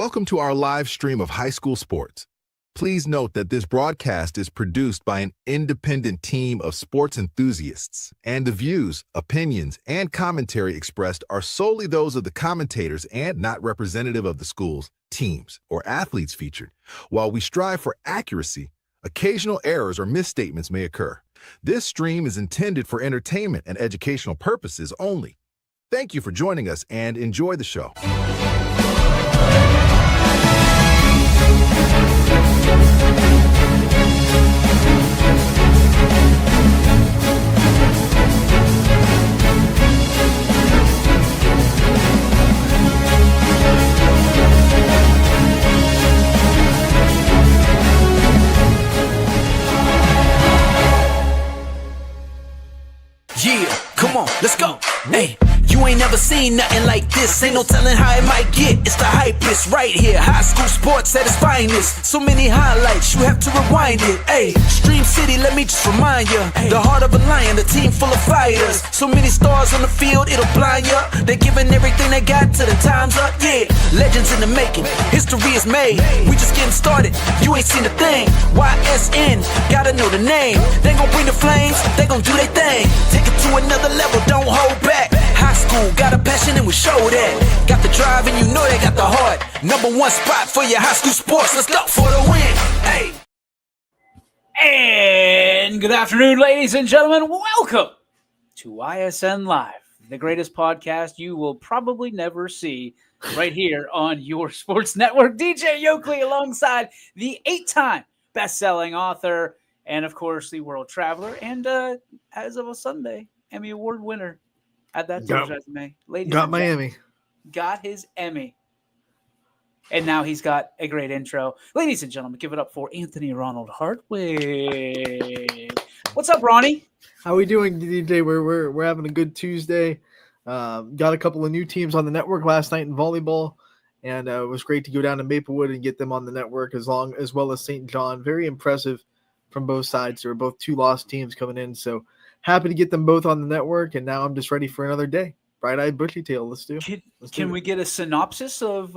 Welcome to our live stream of high school sports. Please note that this broadcast is produced by an independent team of sports enthusiasts, and the views, opinions, and commentary expressed are solely those of the commentators and not representative of the schools, teams, or athletes featured. While we strive for accuracy, occasional errors or misstatements may occur. This stream is intended for entertainment and educational purposes only. Thank you for joining us and enjoy the show. Yeah, come on, let's go. Hey, you ain't never seen nothing like this. Ain't no telling how it might get. It's the hypest right here. High school sports at its finest. So many highlights, you have to rewind it. Hey, Stream City, let me just remind you. The heart of a lion, a team full of fighters. So many stars on the field, it'll blind you. They're giving everything they got till the time's up. Yeah, legends in the making. History is made. We just getting started. You ain't seen a thing. YSN, gotta know the name. They gon' bring the flames. They gon' do their thing. Take it to another level, don't hold back. High school, got a passion and we show that. Got the drive and you know they got the heart. #1 spot for your high school sports. Let's go for the win. Hey. And good afternoon, ladies and gentlemen. Welcome to YSN Live, the greatest podcast you will probably never see right here on your sports network. DJ Yokley alongside the 8-time best-selling author and, of course, the world traveler and, as of a Sunday, Emmy Award winner. Add that to his resume. Ladies got my Emmy. Got his Emmy. And now he's got a great intro. Ladies and gentlemen, give it up for Anthony Ronald Hartwig. What's up, Ronnie? How we doing, DJ? We're having a good Tuesday. Got a couple of new teams on the network last night in volleyball, and it was great to go down to Maplewood and get them on the network as well as St. John. Very impressive from both sides. They were both 2 lost teams coming in, so happy to get them both on the network, and now I'm just ready for another day. Bright-eyed, bushy-tailed. Let's do it. Can we get a synopsis of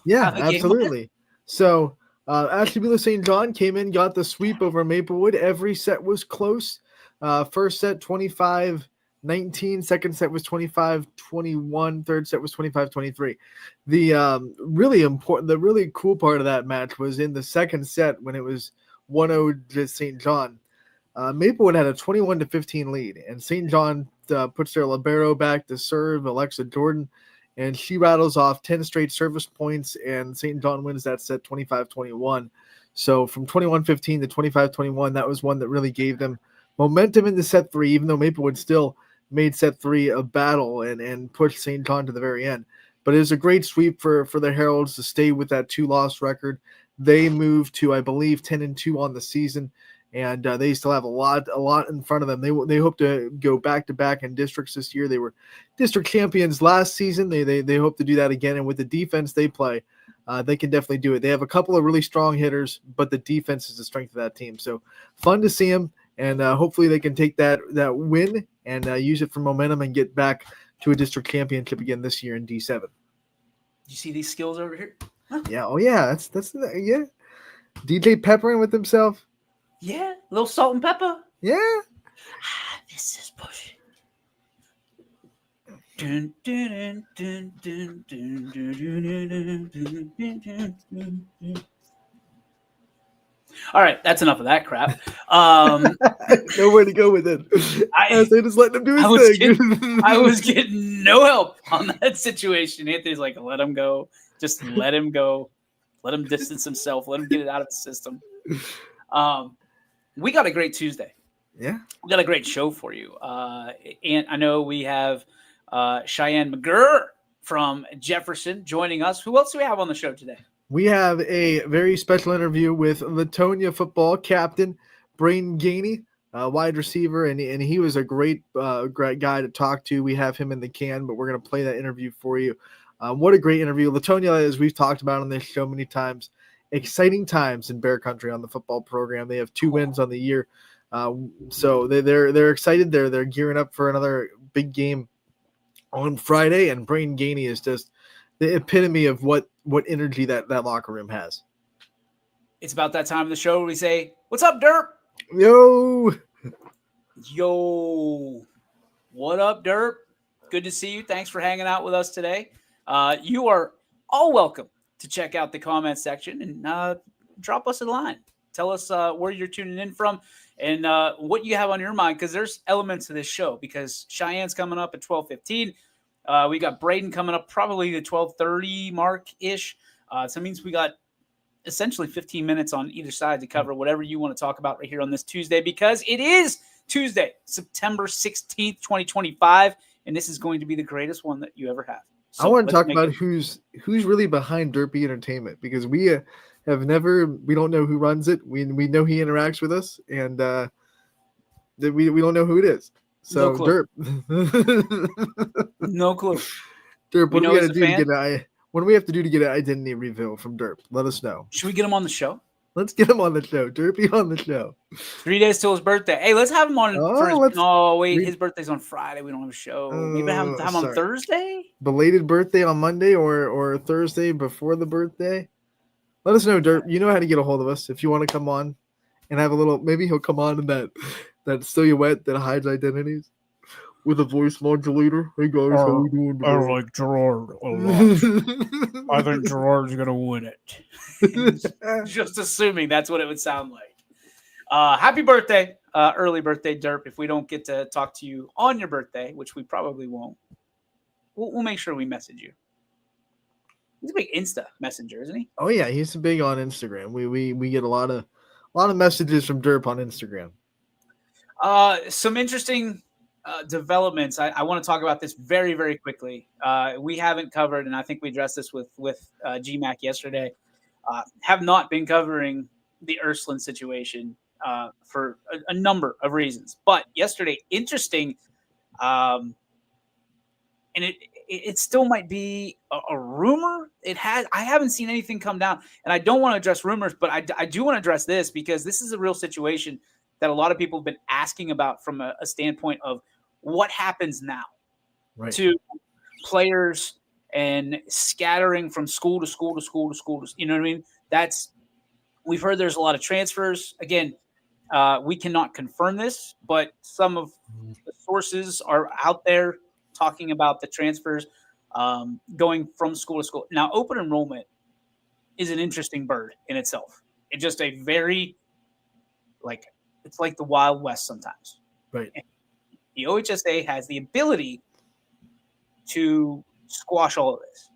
yeah, absolutely. So Ashtabula St. John came in, got the sweep over Maplewood. Every set was close. First set 25-19, second set was 25-21, third set was 25-23. The really cool part of that match was in the second set when it was 1-0 to St. John. Maplewood had a 21-15 lead, and St. John puts their libero back to serve, Alexa Jordan, and she rattles off 10 straight service points, and St. John wins that set 25-21. So from 21-15 to 25-21, that was one that really gave them momentum into set 3, even though Maplewood still made set 3 a battle and pushed St. John to the very end. But it was a great sweep for the Heralds to stay with that 2-loss record. They moved to, I believe, 10-2 on the season, and they still have a lot in front of them. They hope to go back-to-back in districts this year. They were district champions last season. They hope to do that again, and with the defense they play, they can definitely do it. They have a couple of really strong hitters, but the defense is the strength of that team. So fun to see them, and hopefully they can take that win and use it for momentum and get back to a district championship again this year in D7. You see these skills over here? Huh? Yeah. Oh yeah. That's yeah. DJ peppering with himself. Yeah, a little salt and pepper. Yeah. This is pushing. Dun, dun, dun, dun, dun, dun, dun, dun, dun, dun, dun. All right, that's enough of that crap. Nowhere to go with it. They just letting him do his thing. I was getting no help on that situation. Anthony's like, let him go. Just let him go. Let him distance himself. Let him get it out of the system. We got a great Tuesday. Yeah. We got a great show for you. And I know we have Cheyenne McGurr from Jefferson joining us. Who else do we have on the show today? We have a very special interview with Latonia football captain Braden Gainey, wide receiver, and he was a great guy to talk to. We have him in the can, but we're going to play that interview for you. What a great interview. Latonia, as we've talked about on this show many times, exciting times in Bear Country on the football program. They have 2 wins on the year. So they're excited. They're gearing up for another big game on Friday, and Braden Gainey is just the epitome of what what energy that locker room has. It's about that time of the show where we say, "What's up, Derp?" Yo, What up, Derp? Good to see you. Thanks for hanging out with us today. You are all welcome to check out the comment section and drop us a line. Tell us where you're tuning in from and what you have on your mind, because there's elements of this show. Because Cheyenne's coming up at 12:15. We got Braden coming up probably the 12:30 mark-ish. So it means we got essentially 15 minutes on either side to cover whatever you want to talk about right here on this Tuesday, because it is Tuesday, September 16th, 2025, and this is going to be the greatest one that you ever have. So I want to talk about who's really behind Derpy Entertainment, because we don't know who runs it. We know he interacts with us, and we don't know who it is. So no clue. Derp, no clue. Derp, what do we have to do to get an identity reveal from Derp? Let us know. Should we get him on the show? Let's get him on the show. Derpy on the show. 3 days till his birthday. Hey, let's have him on. His birthday's on Friday. We don't have a show. Maybe have him on Thursday. Belated birthday on Monday or Thursday before the birthday. Let us know, Derp. You know how to get a hold of us if you want to come on and have a little. Maybe he'll come on in that silhouette that hides identities with a voice modulator. Hey guys, how we doing today? I like Gerard a lot. I think Gerard's gonna win it. Just assuming that's what it would sound like. Happy birthday, early birthday, Derp. If we don't get to talk to you on your birthday, which we probably won't, we'll make sure we message you. He's a big Insta messenger, isn't he? Oh yeah, he's big on Instagram. We get a lot of messages from Derp on Instagram. Some interesting developments. I want to talk about this very, very quickly. We haven't covered, and I think we addressed this with GMAC yesterday. Have not been covering the Ursuline situation for a number of reasons. But yesterday, interesting, and it still might be a rumor. I haven't seen anything come down, and I don't want to address rumors, but I do want to address this, because this is a real situation that a lot of people have been asking about from a standpoint of what happens now to players and scattering from school to school to school to school. You know what I mean? We've heard there's a lot of transfers. Again, we cannot confirm this, but some of the sources are out there talking about the transfers going from school to school. Now, open enrollment is an interesting bird in itself. It's just a very, it's like the Wild West sometimes. Right. And the OHSA has the ability to squash all of this.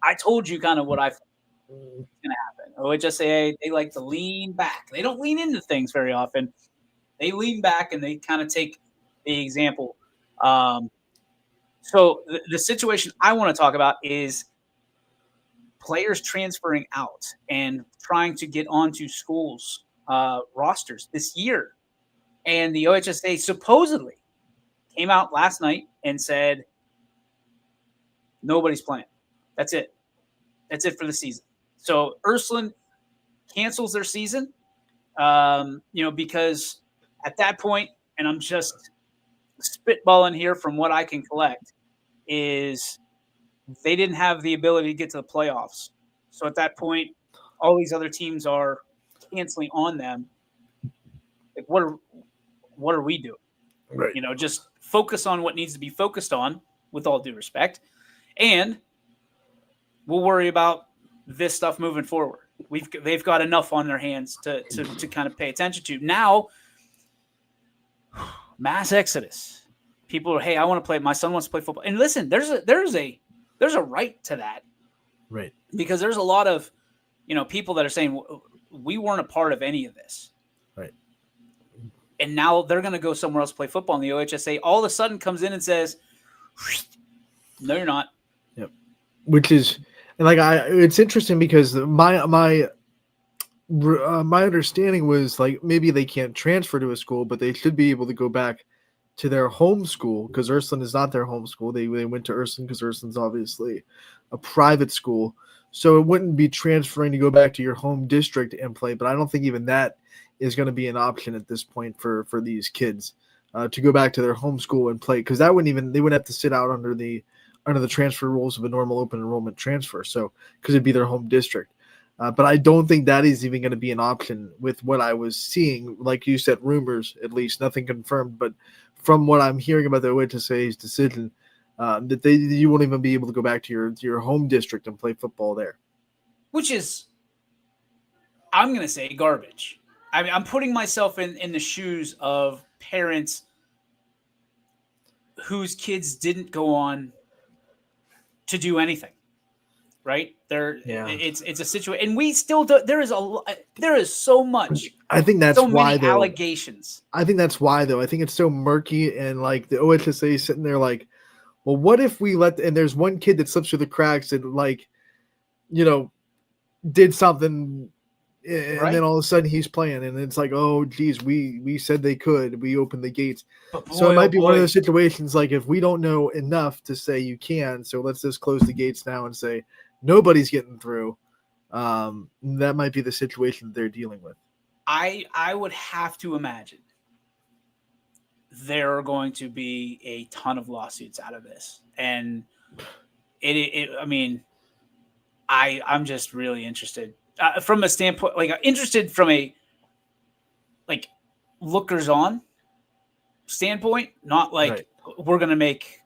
I told you kind of what I thought was going to happen. OHSA, they like to lean back. They don't lean into things very often. They lean back and they kind of take the example. So the situation I want to talk about is players transferring out and trying to get onto schools' rosters this year. And the OHSA supposedly came out last night and said, nobody's playing. That's it. That's it for the season. So Ursuline cancels their season, because at that point, and I'm just spitballing here from what I can collect, is they didn't have the ability to get to the playoffs. So at that point, all these other teams are canceling on them. Like, what are we doing? Right. Just focus on what needs to be focused on, with all due respect, and we'll worry about this stuff moving forward. They've got enough on their hands to kind of pay attention to. Now, mass exodus. People are, hey, I want to play. My son wants to play football. And listen, there's a right to that, right? Because there's a lot of people that are saying we weren't a part of any of this, right? And now they're going to go somewhere else to play football. And the OHSA all of a sudden comes in and says, no, you're not. Yep. Which is, and it's interesting because my understanding was maybe they can't transfer to a school, but they should be able to go back to their home school, because Ursuline is not their home school. They went to Ursuline because Ursuline's obviously a private school. So it wouldn't be transferring to go back to your home district and play. But I don't think even that is going to be an option at this point for these kids to go back to their home school and play, because they wouldn't have to sit out under the under the transfer rules of a normal open enrollment transfer. So because it'd be their home district. But I don't think that is even going to be an option with what I was seeing. Like you said, rumors, at least, nothing confirmed. But from what I'm hearing about the OHSAA's decision, that you won't even be able to go back to your home district and play football there. Which is, I'm going to say, garbage. I mean, I'm putting myself in the shoes of parents whose kids didn't go on to do anything. Right there, it's a situation, and we still do. There is so much. I think that's so why many allegations. I think that's why though. I think it's so murky, and like the OHSAA is sitting there like, well, what if we let? And there's one kid that slips through the cracks and like, did something, and then all of a sudden he's playing, and it's like, oh geez, we said they could, we opened the gates. So it might be one of those situations like if we don't know enough to say you can, so let's just close the gates now and say nobody's getting through. That might be the situation that they're dealing with. I would have to imagine there are going to be a ton of lawsuits out of this, and I mean, I'm just really interested from a standpoint, like interested from a like lookers on standpoint, not like we're going to make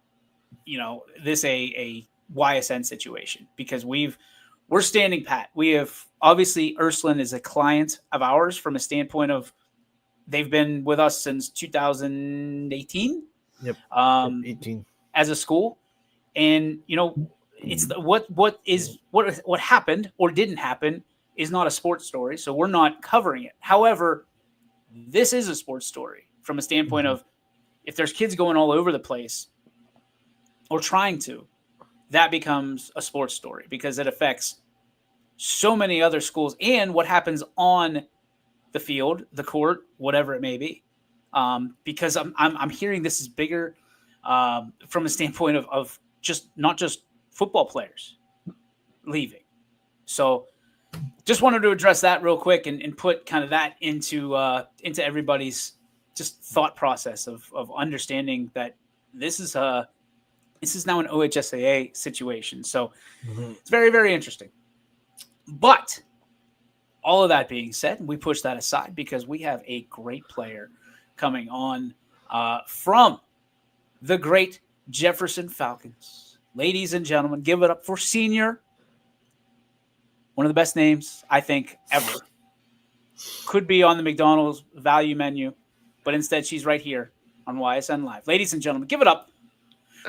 this a YSN situation, because we're standing pat. We have obviously Ursuline is a client of ours from a standpoint of they've been with us since 2018. Yep. 18 as a school, and it's what happened or didn't happen is not a sports story, so we're not covering it. However, this is a sports story from a standpoint of if there's kids going all over the place or trying to, that becomes a sports story because it affects so many other schools and what happens on the field, the court, whatever it may be. Because I'm hearing this is bigger from a standpoint of just not just football players leaving. So just wanted to address that real quick and put kind of that into everybody's just thought process of understanding that this is now an OHSAA situation. So it's very, very interesting. But all of that being said, we push that aside because we have a great player coming on from the great Jefferson Falcons. Ladies and gentlemen, give it up for senior. One of the best names, I think, ever. Could be on the McDonald's value menu, but instead she's right here on YSN Live. Ladies and gentlemen, give it up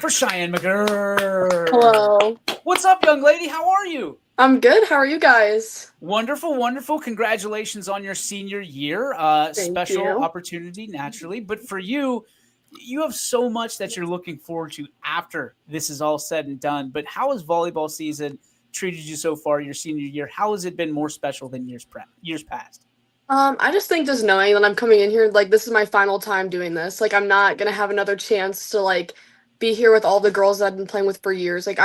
for Cheyenne McGurr. Hello. What's up, young lady? How are you? I'm good. How are you guys? Wonderful, wonderful. Congratulations on your senior year. Special opportunity, naturally. But for you, you have so much that you're looking forward to after this is all said and done. But how has volleyball season treated you so far your senior year? How has it been more special than years past? I just think just knowing that I'm coming in here, like, this is my final time doing this. Like, I'm not going to have another chance to, like, be here with all the girls that I've been playing with for years. Like,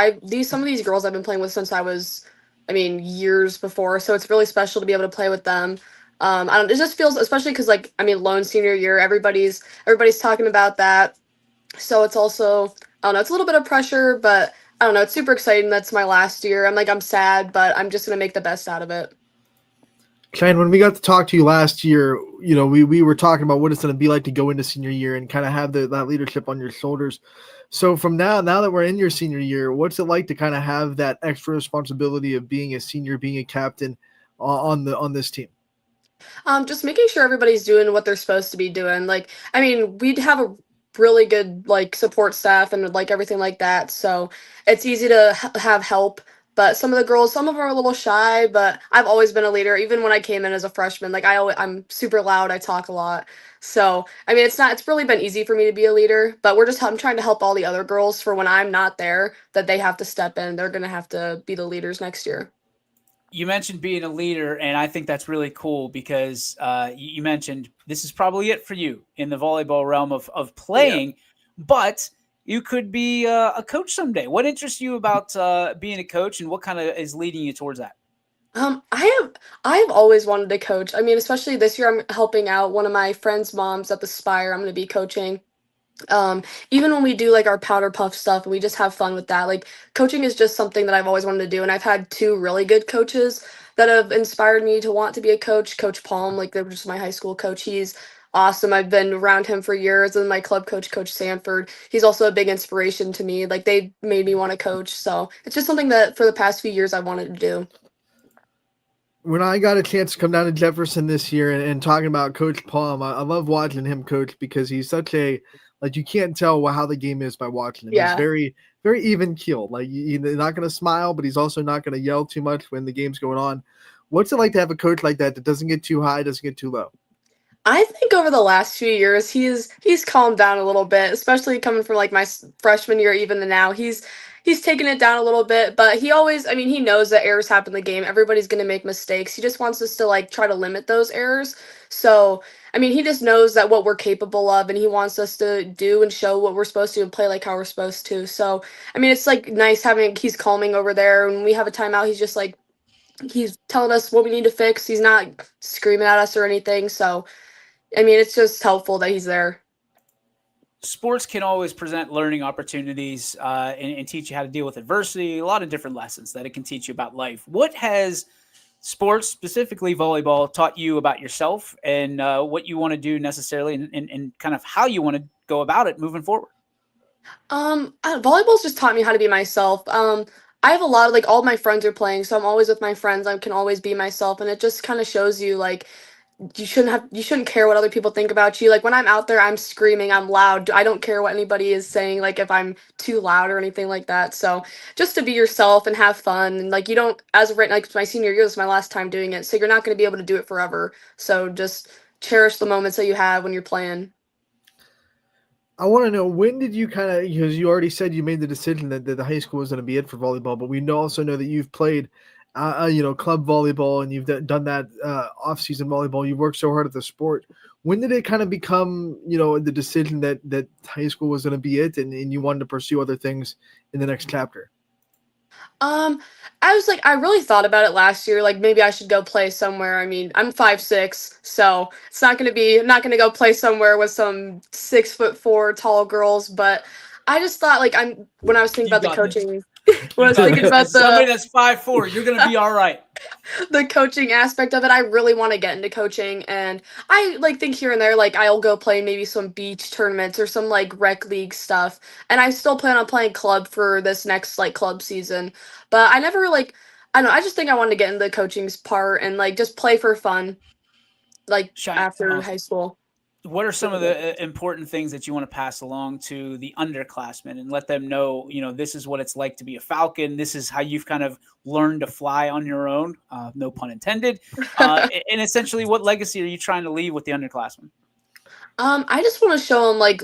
some of these girls I've been playing with since I was, years before. So it's really special to be able to play with them. It just feels, especially because, lone senior year, everybody's talking about that. So it's also, I don't know, it's a little bit of pressure, but I don't know, it's super exciting. That's my last year. I'm sad, but I'm just going to make the best out of it. Cheyenne, when we got to talk to you last year, we were talking about what it's going to be like to go into senior year and kind of have that leadership on your shoulders. So from now that we're in your senior year, what's it like to kind of have that extra responsibility of being a senior, being a captain on this team? Just making sure everybody's doing what they're supposed to be doing. We'd have a really good support staff and everything like that. So it's easy to have help. But some of the girls, some of them are a little shy, but I've always been a leader. Even when I came in as a freshman, I'm super loud. I talk a lot. So, it's really been easy for me to be a leader, but I'm trying to help all the other girls for when I'm not there, that they have to step in. They're going to have to be the leaders next year. You mentioned being a leader, and I think that's really cool because you mentioned this is probably it for you in the volleyball realm of playing, but you could be a coach someday. What interests you about being a coach, and what kind of is leading you towards that? I've always wanted to coach. Especially this year, I'm helping out one of my friend's moms at the Spire. I'm going to be coaching. Even when we do like our powder puff stuff and we just have fun with that, like coaching is just something that I've always wanted to do. And I've had two really good coaches that have inspired me to want to be a coach. Coach Palm, like they were just my high school coach. He's awesome. I've been around him for years. And my club coach, Coach Sanford, he's also a big inspiration to me. Like they made me want to coach. So it's just something that for the past few years I wanted to do. When I got a chance to come down to Jefferson this year and talking about Coach Palm, I love watching him coach because he's such a, like, you can't tell how the game is by watching him. Yeah. He's very, very even keeled. Like, he's not going to smile, but he's also not going to yell too much when the game's going on. What's it like to have a coach like that doesn't get too high, doesn't get too low? I think over the last few years, he's calmed down a little bit, especially coming from like my freshman year, even to now. He's taken it down a little bit, but he always, I mean, he knows that errors happen in the game. Everybody's going to make mistakes. He just wants us to like try to limit those errors. So, I mean, he just knows that what we're capable of, and he wants us to do and show what we're supposed to and play like how we're supposed to. So, I mean, it's like nice he's calming over there. When we have a timeout, he's just like, he's telling us what we need to fix. He's not screaming at us or anything. So, I mean, it's just helpful that he's there. Sports can always present learning opportunities and teach you how to deal with adversity, a lot of different lessons that it can teach you about life. What has sports, specifically volleyball, taught you about yourself and what you want to do necessarily and kind of how you want to go about it moving forward? Volleyball's just taught me how to be myself. I have a lot of, like, all my friends are playing, so I'm always with my friends. I can always be myself, and it just kind of shows you, like, you shouldn't care what other people think about you. Like when I'm out there, I'm screaming, I'm loud. I don't care what anybody is saying, like if I'm too loud or anything like that. So just to be yourself and have fun, and like you don't, as of right, like my senior year was my last time doing it, so you're not going to be able to do it forever. So just cherish the moments that you have when you're playing. I want to know, when did you kind of, because you already said you made the decision that the high school was going to be it for volleyball, but we also know that you've played club volleyball, and you've done that off-season volleyball. You've worked so hard at the sport. When did it kind of become, the decision that high school was going to be it, and you wanted to pursue other things in the next chapter? I was like, I really thought about it last year. Like maybe I should go play somewhere. I mean, I'm 5'6", so it's not I'm not gonna go play somewhere with some 6'4" tall girls. But I just thought, like, when I was thinking about the coaching. When I was thinking about somebody that's 5'4", you're gonna be all right. The coaching aspect of it, I really want to get into coaching, and I like think here and there, like I'll go play maybe some beach tournaments or some like rec league stuff, and I still plan on playing club for this next like club season. But I never like, I don't know, I just think I wanted to get into the coaching's part and like just play for fun, like after high school. What are some of the important things that you want to pass along to the underclassmen and let them know, this is what it's like to be a Falcon. This is how you've kind of learned to fly on your own. No pun intended. And essentially, what legacy are you trying to leave with the underclassmen? I just want to show them, like,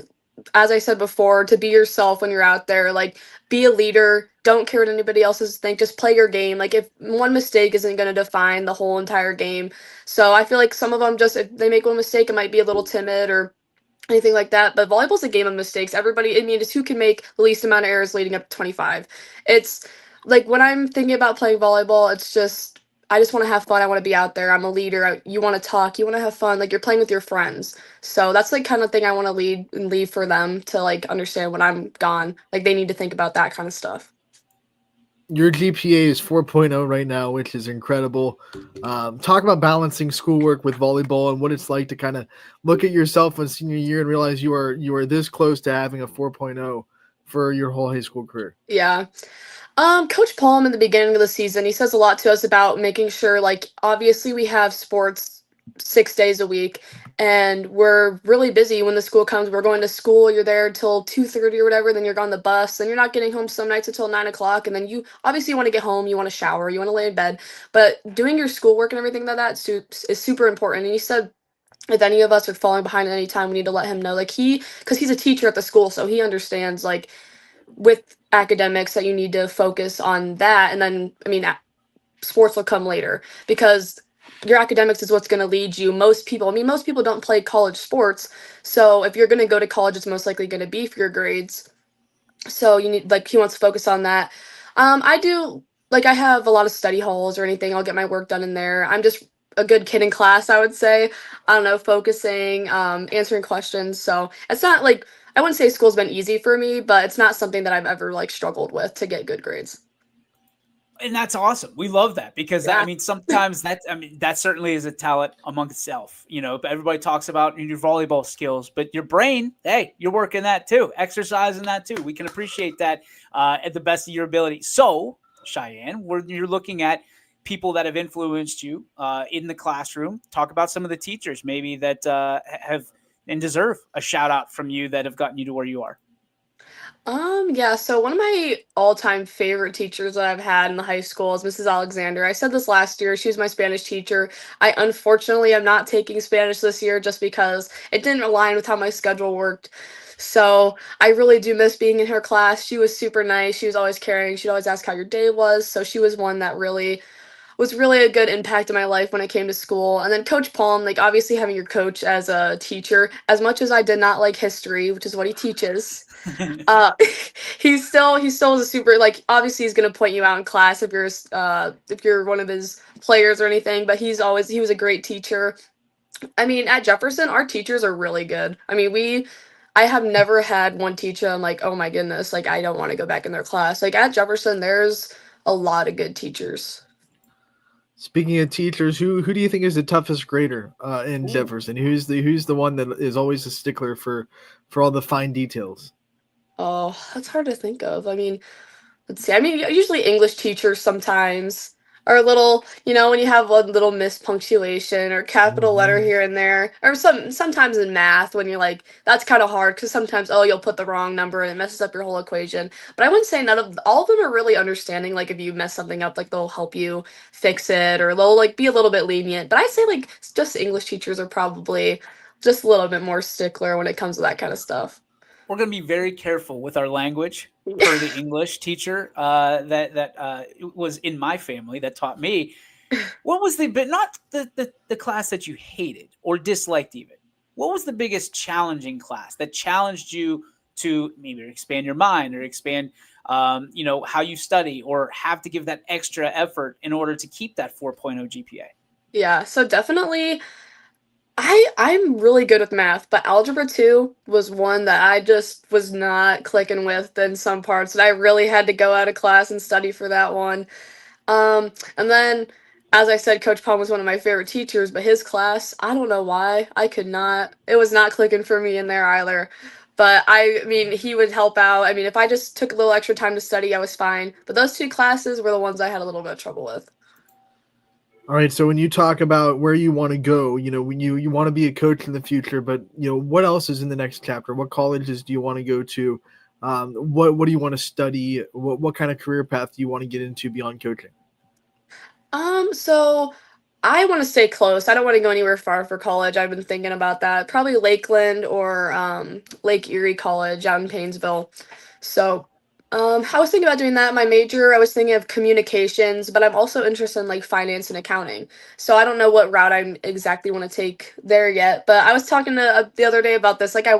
as I said before, to be yourself when you're out there. Like, be a leader. Don't care what anybody else think. Just play your game. Like, if one mistake isn't going to define the whole entire game. So I feel like some of them just, if they make one mistake, it might be a little timid or anything like that. But volleyball's a game of mistakes. Everybody, I mean, it's who can make the least amount of errors leading up to 25. It's like when I'm thinking about playing volleyball, it's just, I just want to have fun. I want to be out there. I'm a leader. You want to talk. You want to have fun. Like you're playing with your friends. So that's like kind of thing I want to leave for them to like understand when I'm gone. Like they need to think about that kind of stuff. Your GPA is 4.0 right now, which is incredible. Talk about balancing schoolwork with volleyball and what it's like to kind of look at yourself in senior year and realize you are this close to having a 4.0 for your whole high school career. Yeah. Coach Palm in the beginning of the season, he says a lot to us about making sure, like, obviously we have sports 6 days a week, and we're really busy when the school comes. We're going to school, you're there till 2:30 or whatever, then you're on the bus, and you're not getting home some nights until 9 o'clock, and then you obviously want to get home, you want to shower, you want to lay in bed, but doing your schoolwork and everything like that is super important. And he said, if any of us are falling behind at any time, we need to let him know. Like because he's a teacher at the school, so he understands, like, with academics that you need to focus on that, and then sports will come later because your academics is what's going to lead you. Most people don't play college sports, so if you're going to go to college, it's most likely going to be for your grades. So you need, like, he wants to focus on that. I have a lot of study halls or anything. I'll get my work done in there. I'm just a good kid in class, I would say. I don't know, focusing, answering questions. So it's not like I wouldn't say school's been easy for me, but it's not something that I've ever like struggled with to get good grades. And that's awesome. We love that because Yeah. I mean, sometimes that certainly is a talent among itself. You know, everybody talks about your volleyball skills, but your brain, hey, you're working that too, exercising that too. We can appreciate that at the best of your ability. So, Cheyenne, you're looking at people that have influenced you in the classroom. Talk about some of the teachers maybe that have and deserve a shout out from you that have gotten you to where you are. Yeah, so one of my all-time favorite teachers that I've had in the high school is Mrs. Alexander. I said this last year. She was my Spanish teacher. I unfortunately am not taking Spanish this year just because it didn't align with how my schedule worked. So I really do miss being in her class. She was super nice. She was always caring. She'd always ask how your day was. So she was one that was really a good impact in my life when I came to school. And then Coach Palm, like obviously having your coach as a teacher, as much as I did not like history, which is what he teaches, uh, he still is a super like obviously he's gonna point you out in class if you're one of his players or anything. But he was a great teacher. I mean, at Jefferson, our teachers are really good. I mean, I have never had one teacher I'm like, oh my goodness, like I don't want to go back in their class. Like at Jefferson, there's a lot of good teachers. Speaking of teachers, who do you think is the toughest grader in Jefferson? Who's the one that is always a stickler for all the fine details? Oh, that's hard to think of. I mean, let's see. I mean, usually English teachers sometimes are a little, when you have one little mispunctuation or capital letter here and there, or sometimes in math when you're like, that's kind of hard because sometimes you'll put the wrong number and it messes up your whole equation. But I wouldn't say all of them are really understanding. Like if you mess something up, like they'll help you fix it or they'll like be a little bit lenient. But I'd say like just English teachers are probably just a little bit more stickler when it comes to that kind of stuff. We're going to be very careful with our language for the English teacher that was in my family that taught me. What was but not the class that you hated or disliked even? What was the biggest challenging class that challenged you to maybe expand your mind or expand, how you study or have to give that extra effort in order to keep that 4.0 GPA? Yeah, so definitely I'm really good with math, but algebra 2 was one that I just was not clicking with in some parts, and I really had to go out of class and study for that one. And then, as I said, Coach Palm was one of my favorite teachers, but his class, I don't know why, it was not clicking for me in there either. But I mean, he would help out. I mean, if I just took a little extra time to study, I was fine. But those two classes were the ones I had a little bit of trouble with. All right, so when you talk about where you want to go, when you want to be a coach in the future, but what else is in the next chapter? What colleges do you want to go to? What do you want to study? What kind of career path do you want to get into beyond coaching? So I want to stay close. I don't want to go anywhere far for college. I've been thinking about that. Probably Lakeland or Lake Erie College out in Painesville. So I was thinking about doing that. My major, I was thinking of communications, but I'm also interested in like finance and accounting. So I don't know what route I exactly want to take there yet. But I was talking to the other day about this. Like I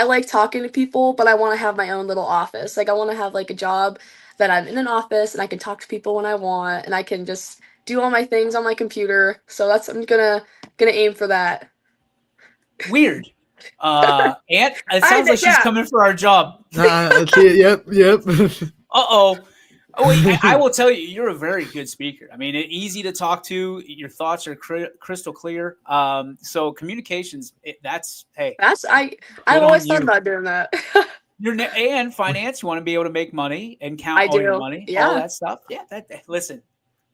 like talking to people, but I want to have my own little office. Like I want to have like a job that I'm in an office and I can talk to people when I want and I can just do all my things on my computer. So I'm gonna aim for that. Weird. Aunt, it sounds like she's coming for our job. Yep. Oh, wait, I will tell you, you're a very good speaker. I mean, easy to talk to. Your thoughts are crystal clear. So communications, I always thought about doing that. And finance, you want to be able to make money and count all your money, all that stuff. Yeah, listen,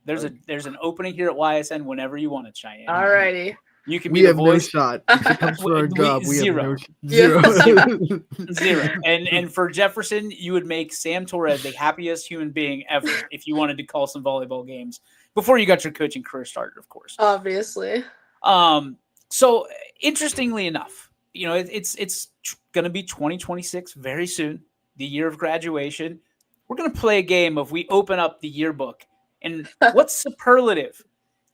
there's an opening here at YSN whenever you want it, Cheyenne. Alrighty. You can be the voice. No shot. If it comes for our job, we zero. have zero. Zero. And for Jefferson, you would make Sam Torres the happiest human being ever if you wanted to call some volleyball games before you got your coaching career started, of course. Obviously. So interestingly enough, it's going to be 2026 very soon, the year of graduation. We're going to play a game of we open up the yearbook and what superlative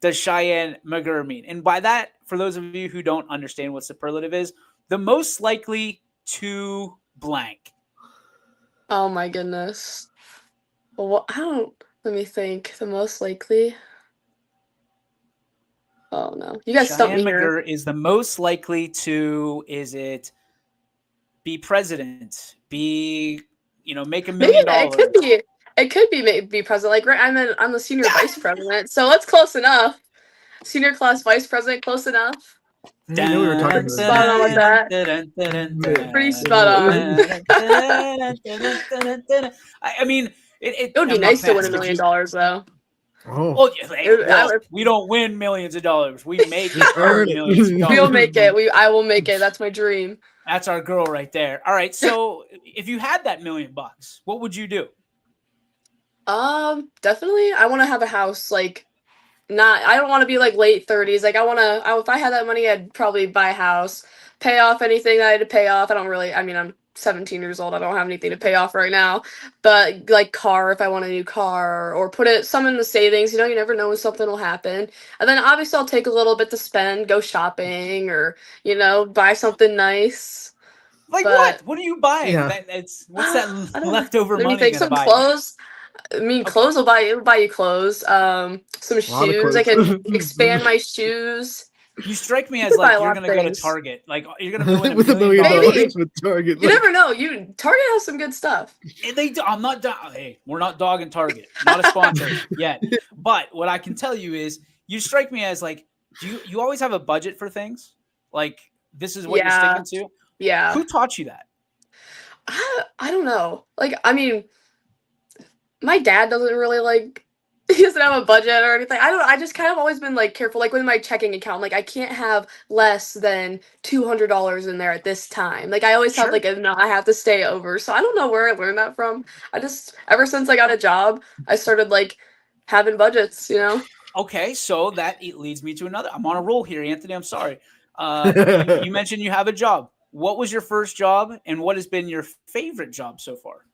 does Cheyenne McGurr mean? And by that, for those of you who don't understand what superlative is, the most likely to blank. Oh my goodness. Well, let me think. The most likely. Oh no. You guys stumped me here. McGurr is the most likely to, is it be president, be make $1 Maybe million. it could be president. Like I'm the senior vice president, so that's close enough. Senior class vice president, close enough. I knew we were talking Spot on with that. Pretty spot on. I mean, It would be nice to win $1 million though. Oh, Well, we don't win millions of dollars. We make earn it. millions of dollars. We'll make it. I will make it. That's my dream. That's our girl right there. All right. So if you had that $1 million, what would you do? Definitely. I want to have a house. Like, I don't want to be like late 30s. Like, if I had that money, I'd probably buy a house, pay off anything that I had to pay off. I'm 17 years old. I don't have anything to pay off right now. But like car, if I want a new car, or put some in the savings, you never know when something will happen. And then obviously I'll take a little bit to spend, go shopping, or, buy something nice. Like what? What are you buying? Yeah. What's that leftover money think some buy? clothes. I mean, clothes will buy you clothes. Some shoes. I can expand my shoes. You strike me as like you're gonna go to Target. Like you're gonna go in with $1 million Maybe. with Target. You never know. Target has some good stuff. They do. I'm not. Hey, we're not dogging Target. Not a sponsor yet. But what I can tell you is, you strike me as like, you always have a budget for things? Like this is what you're sticking to. Yeah. Who taught you that? I don't know. Like, I mean, my dad doesn't really he doesn't have a budget or anything. I just kind of always been like careful. Like with my checking account, like I can't have less than $200 in there at this time. Like I always have I have to stay over. So I don't know where I learned that from. Ever since I got a job, I started like having budgets, Okay, so that leads me to another. I'm on a roll here, Anthony. I'm sorry. You mentioned you have a job. What was your first job, and what has been your favorite job so far?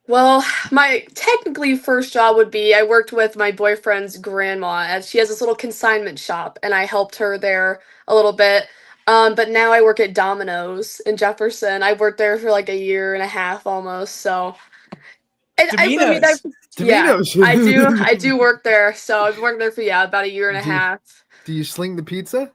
Well, my technically first job would be I worked with my boyfriend's grandma, as she has this little consignment shop, and I helped her there a little bit. But now I work at Domino's in Jefferson. I worked there for like a year and a half almost. So, Domino's. I do work there. So I've worked there for about a year and a half. Do you sling the pizza?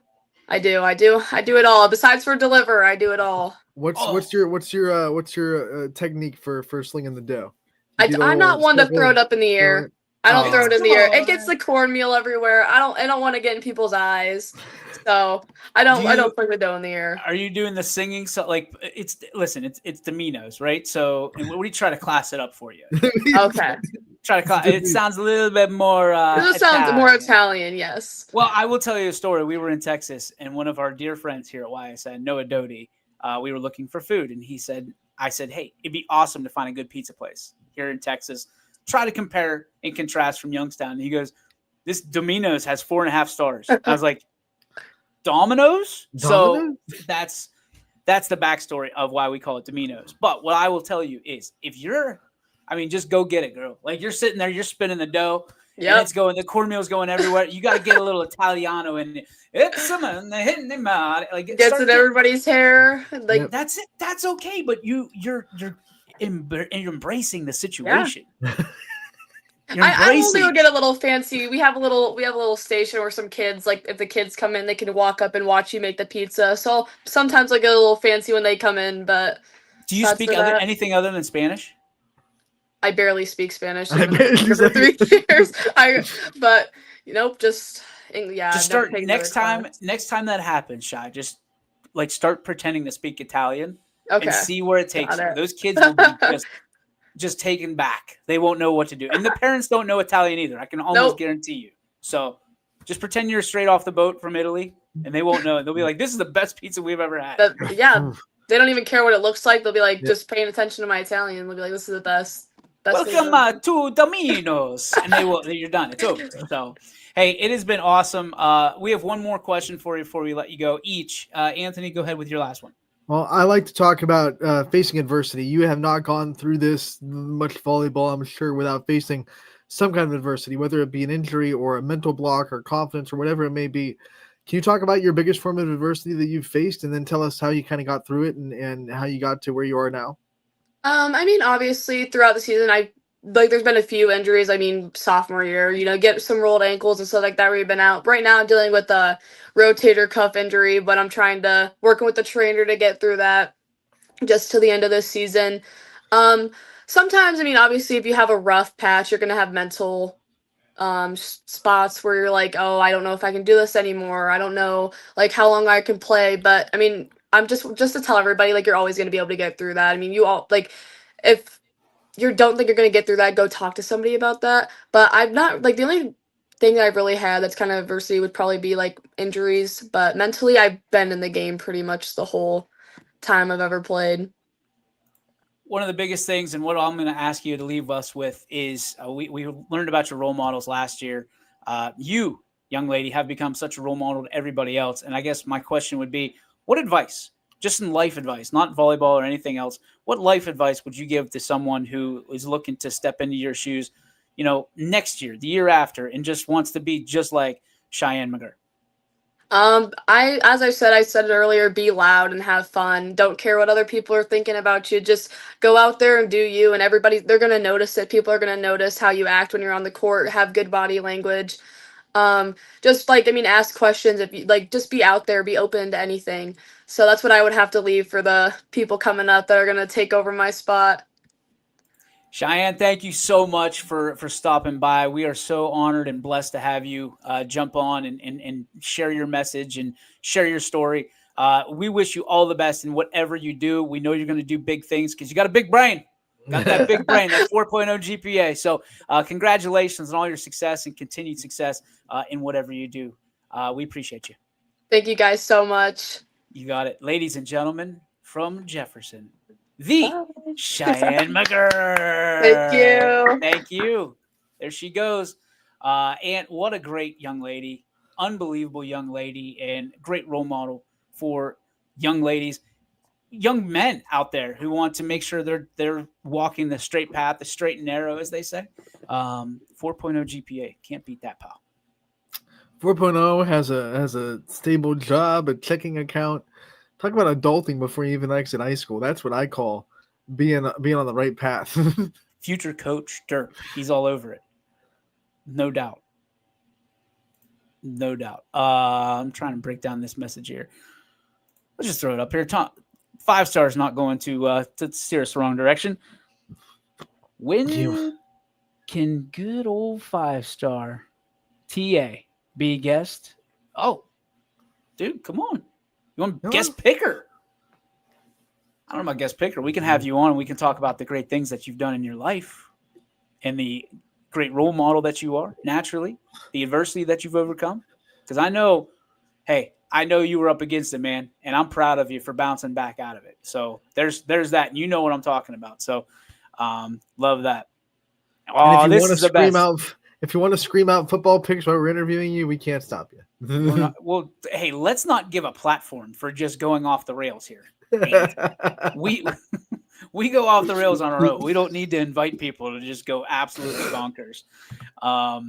I do it all. Besides for deliver, I do it all. What's your technique for slinging the dough? I'm not one to throw it up in the air. I don't throw it in the air. It gets the cornmeal everywhere. I don't want to get in people's eyes. So I don't fling the dough in the air. Are you doing the singing? So like it's Domino's, right? So and we try to class it up for you. Okay. It sounds a little bit more sounds more Italian, yes. Well, I will tell you a story. We were in Texas, and one of our dear friends here at YSN, Noah Doty, we were looking for food, and I said, hey, it'd be awesome to find a good pizza place here in Texas. Try to compare and contrast from Youngstown. And he goes, this Domino's has 4.5 stars. I was like, Domino's? So that's the backstory of why we call it Domino's. But what I will tell you is, just go get it, girl. Like you're sitting there, you're spinning the dough. Yeah, it's going. The cornmeal's going everywhere. You got to get a little Italiano in it. It's someone hitting them out. Like gets in everybody's hair. Like that's it. That's okay. But you're embracing the situation. Yeah. I only will get a little fancy. We have a little station where some kids, like if the kids come in, they can walk up and watch you make the pizza. So sometimes I get a little fancy when they come in. But do you speak anything other than Spanish? I barely speak Spanish for 3 years. Just start next time. Next time that happens, Shai, just like start pretending to speak Italian and see where it takes you. Those kids will be just taken back. They won't know what to do, and the parents don't know Italian either. I can almost guarantee you. So just pretend you're straight off the boat from Italy, and they won't know. They'll be like, "This is the best pizza we've ever had." They don't even care what it looks like. They'll be like, just paying attention to my Italian. They'll be like, "This is the best." Welcome to Domino's, and you're done. It's over. So, hey, it has been awesome. We have one more question for you before we let you go. Anthony, go ahead with your last one. Well, I like to talk about facing adversity. You have not gone through this much volleyball, I'm sure, without facing some kind of adversity, whether it be an injury or a mental block or confidence or whatever it may be. Can you talk about your biggest form of adversity that you've faced, and then tell us how you kind of got through it and how you got to where you are now? Obviously throughout the season, there's been a few injuries. Sophomore year, get some rolled ankles and stuff like that where you've been out. Right now I'm dealing with a rotator cuff injury, but I'm working with the trainer to get through that. just to the end of this season. Sometimes, I mean, obviously, if you have a rough patch, you're gonna have mental spots where you're like, oh, I don't know if I can do this anymore. I don't know like how long I can play. But I mean, I'm just to tell everybody, like, you're always gonna be able to get through that. I mean, you all like, if you don't think you're gonna get through that, go talk to somebody about that. But I'm not like the only thing that I've really had that's kind of adversity would probably be like injuries. But mentally, I've been in the game pretty much the whole time I've ever played. One of the biggest things, and what I'm going to ask you to leave us with, is we learned about your role models last year. You, young lady, have become such a role model to everybody else. And I guess my question would be, what advice, just in life advice, not volleyball or anything else, what life advice would you give to someone who is looking to step into your shoes, next year, the year after, and just wants to be just like Cheyenne McGurr? As I said it earlier, be loud and have fun. Don't care what other people are thinking about you. Just go out there and do you, and they're going to notice it. People are going to notice how you act when you're on the court, have good body language. Just like, I mean, ask questions if you like, just be out there, be open to anything. So that's what I would have to leave for the people coming up that are going to take over my spot. Cheyenne, thank you so much for stopping by. We are so honored and blessed to have you jump on and share your message and share your story. We wish you all the best in whatever you do. We know you're going to do big things because you got a big brain. Got that big brain, that 4.0 GPA. So congratulations on all your success and continued success in whatever you do. We appreciate you. Thank you guys so much. You got it. Ladies and gentlemen, from Jefferson, the Cheyenne McGurr. Thank you. Thank you. There she goes. And what a great young lady, unbelievable young lady, and great role model for young ladies, young men out there who want to make sure they're walking the straight path, the straight and narrow, as they say. 4.0 GPA. Can't beat that, pal. 4.0 has a stable job, a checking account. Talk about adulting before you even exit high school. That's what I call being on the right path. Future coach Dirk. He's all over it. No doubt. No doubt. I'm trying to break down this message here. Let's just throw it up here. 5 stars not going to steer us the wrong direction. When can good old 5-star TA be guest? Oh, dude, come on. You want guest picker? I don't know about guest picker. We can have you on and we can talk about the great things that you've done in your life and the great role model that you are, naturally, the adversity that you've overcome. Because I know you were up against it, man, and I'm proud of you for bouncing back out of it. So there's that, and you know what I'm talking about. So love that. Oh, this is the best. If you want to scream out football picks while we're interviewing you, we can't stop you. Hey, let's not give a platform for just going off the rails here. we go off the rails on our own. We don't need to invite people to just go absolutely bonkers. Kyle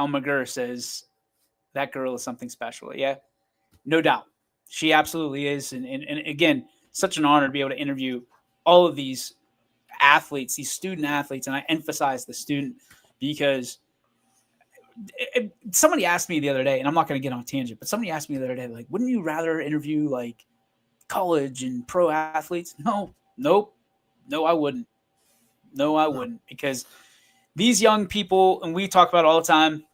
McGurr says that girl is something special. Yeah, no doubt. She absolutely is. And again, such an honor to be able to interview all of these athletes, these student athletes. And I emphasize the student because somebody asked me the other day, and I'm not going to get on a tangent, but somebody asked me the other day, like, wouldn't you rather interview like college and pro athletes? No, I wouldn't. No, I wouldn't, because these young people, and we talk about it all the time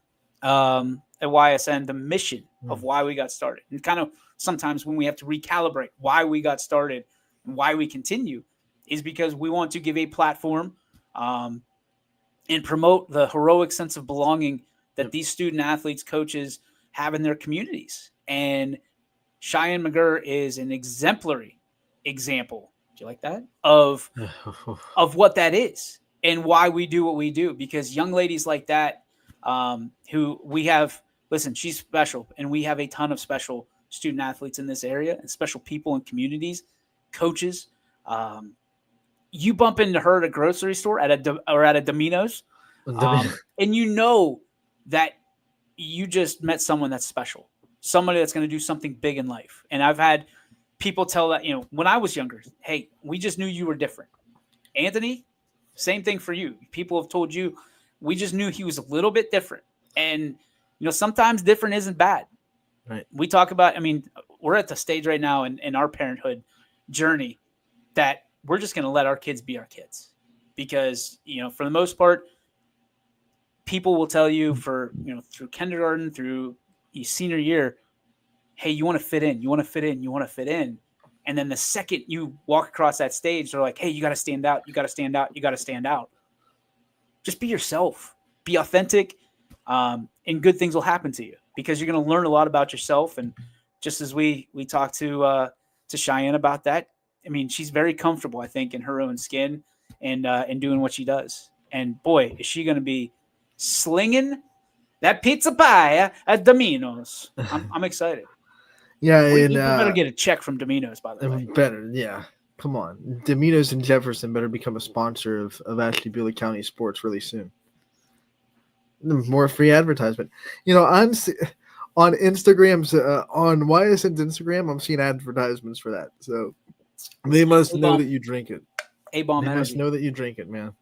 at YSN, the mission of why we got started, and kind of sometimes when we have to recalibrate why we got started and why we continue, is because we want to give a platform and promote the heroic sense of belonging that these student athletes, coaches have in their communities. And Cheyenne McGurr is an exemplary example. Do you like that? Of what that is and why we do what we do. Because young ladies like that, who we have, listen, she's special, and we have a ton of special student athletes in this area and special people in communities, coaches. You bump into her at a grocery store at a Domino's, and you know that you just met someone that's special, somebody that's going to do something big in life. And I've had people tell that, when I was younger, hey, we just knew you were different. Anthony, same thing for you. People have told you, we just knew he was a little bit different. And, sometimes different isn't bad. Right. We talk about, we're at the stage right now in our parenthood journey that we're just going to let our kids be our kids, because, for the most part, people will tell you through kindergarten, through your senior year, hey, you want to fit in, you want to fit in, you want to fit in. And then the second you walk across that stage, they're like, hey, you got to stand out, you got to stand out, you got to stand out. Just be yourself, be authentic, and good things will happen to you, because you're going to learn a lot about yourself. And just as we talked to Cheyenne about that, I mean, she's very comfortable, I think, in her own skin and doing what she does. And boy, is she going to be slinging that pizza pie at Domino's. I'm excited. Yeah, We better get a check from Domino's, by the way. Better, yeah. Come on. Domino's and Jefferson better become a sponsor of Ashtabula County sports really soon. More free advertisement. I'm on Instagram's on YSN's Instagram, I'm seeing advertisements for that. So they must know that you drink it. A-Bomb They Energy. must know that you drink it, man.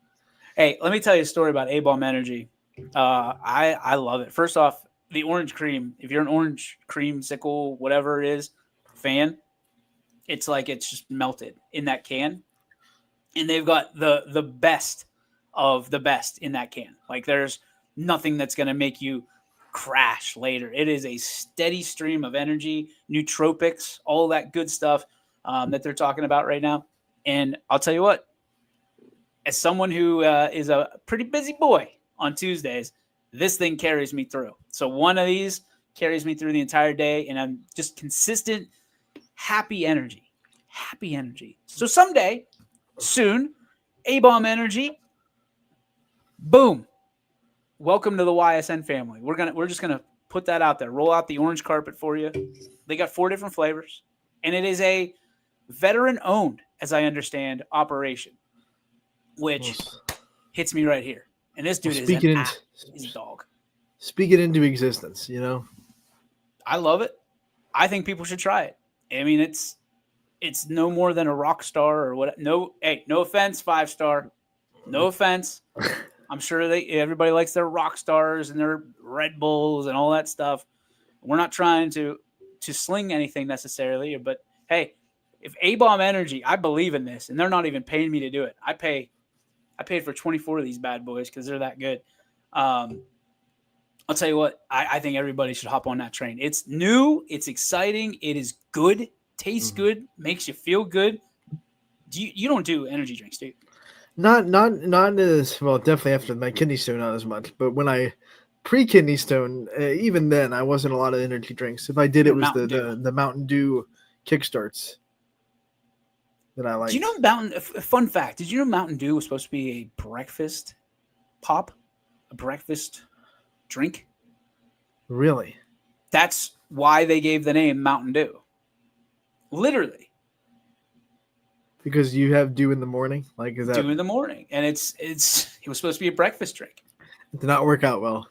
Hey, let me tell you a story about A-Bomb Energy. I love it. First off, the orange cream. If you're an orange creamsicle, whatever it is, fan, it's like it's just melted in that can. And they've got the best of the best in that can. Like, there's nothing that's going to make you crash later. It is a steady stream of energy, nootropics, all that good stuff that they're talking about right now. And I'll tell you what, as someone who is a pretty busy boy on Tuesdays, this thing carries me through. So one of these carries me through the entire day, and I'm just consistent, happy energy. Happy energy. So someday, soon, A-Bomb Energy, boom. Welcome to the YSN family. We're just gonna put that out there. Roll out the orange carpet for you. They got 4 different flavors, and it is a veteran-owned, as I understand, operation, which hits me right here. And this dude is a dog. Speak it into existence, I love it. I think people should try it. I mean, it's no more than a rock star or what. No offense, 5-star. No offense. I'm sure everybody likes their rock stars and their Red Bulls and all that stuff. We're not trying to sling anything necessarily, but hey, if A-Bomb Energy, I believe in this, and they're not even paying me to do it. I paid for 24 of these bad boys because they're that good. I'll tell you what, I think everybody should hop on that train. It's new, it's exciting, it is good, tastes good, makes you feel good. You don't do energy drinks, do you? Not as well. Definitely after my kidney stone, not as much. But when I pre-kidney stone, even then, I wasn't a lot of energy drinks. If I did, it was the Mountain Dew kickstarts that I like. Do you know fun fact? Did you know Mountain Dew was supposed to be a breakfast pop, a breakfast drink? Really? That's why they gave the name Mountain Dew. Literally. Because you have dew in the morning, is that dew in the morning, and it was supposed to be a breakfast drink. It did not work out well.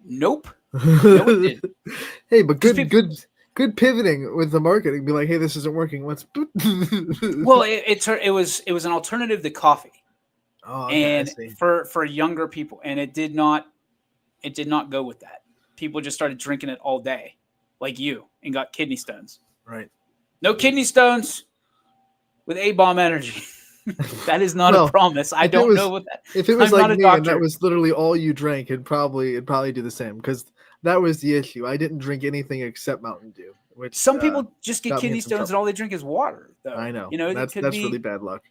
Nope. No, it didn't. Hey, but good pivoting with the marketing. Be like, hey, this isn't working. Let's. Well, it was an alternative to coffee, and for younger people, and it did not go with that. People just started drinking it all day, like you, and got kidney stones. Right. No kidney stones with A-Bomb Energy. That is not a promise. I don't know what that. If it was like me and that was literally all you drank, it'd probably do the same, because that was the issue. I didn't drink anything except Mountain Dew. Which some people just get kidney stones and all they drink is water. Though. I know. That's be really bad luck.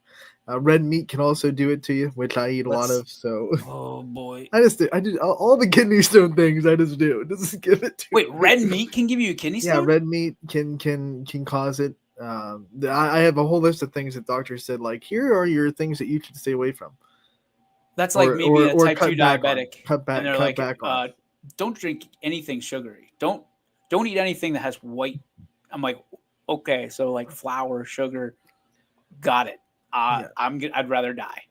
Red meat can also do it to you, which I eat a lot of. So. Oh boy. I did all the kidney stone things. I just do. Just give it to. Wait, red meat can give you a kidney stone? Yeah, red meat can cause it. I have a whole list of things that doctors said, like, here are your things that you should stay away from. That's like maybe a type 2 diabetic. Cut back on. Don't drink anything sugary. Don't eat anything that has white. I'm like, okay, so like flour, sugar, got it. I'd rather die.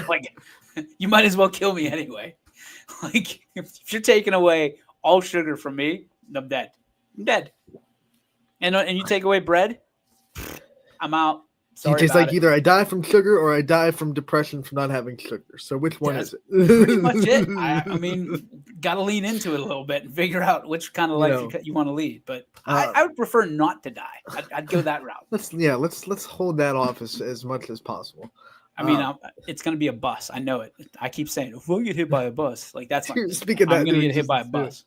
Like, you might as well kill me anyway. Like, if you're taking away all sugar from me, I'm dead. I'm dead. And you take away bread, I'm out. Sorry TJ's about like, it. either I die from sugar or I die from depression from not having sugar. So which one is it? Pretty much it. I mean, got to lean into it a little bit and figure out which kind of life you want to lead. But I would prefer not to die. I'd go that route. Let's hold that off as much as possible. I mean, it's going to be a bus. I know it. I keep saying, if we get hit by a bus, like that's my speaking I'm going to get hit by a bus.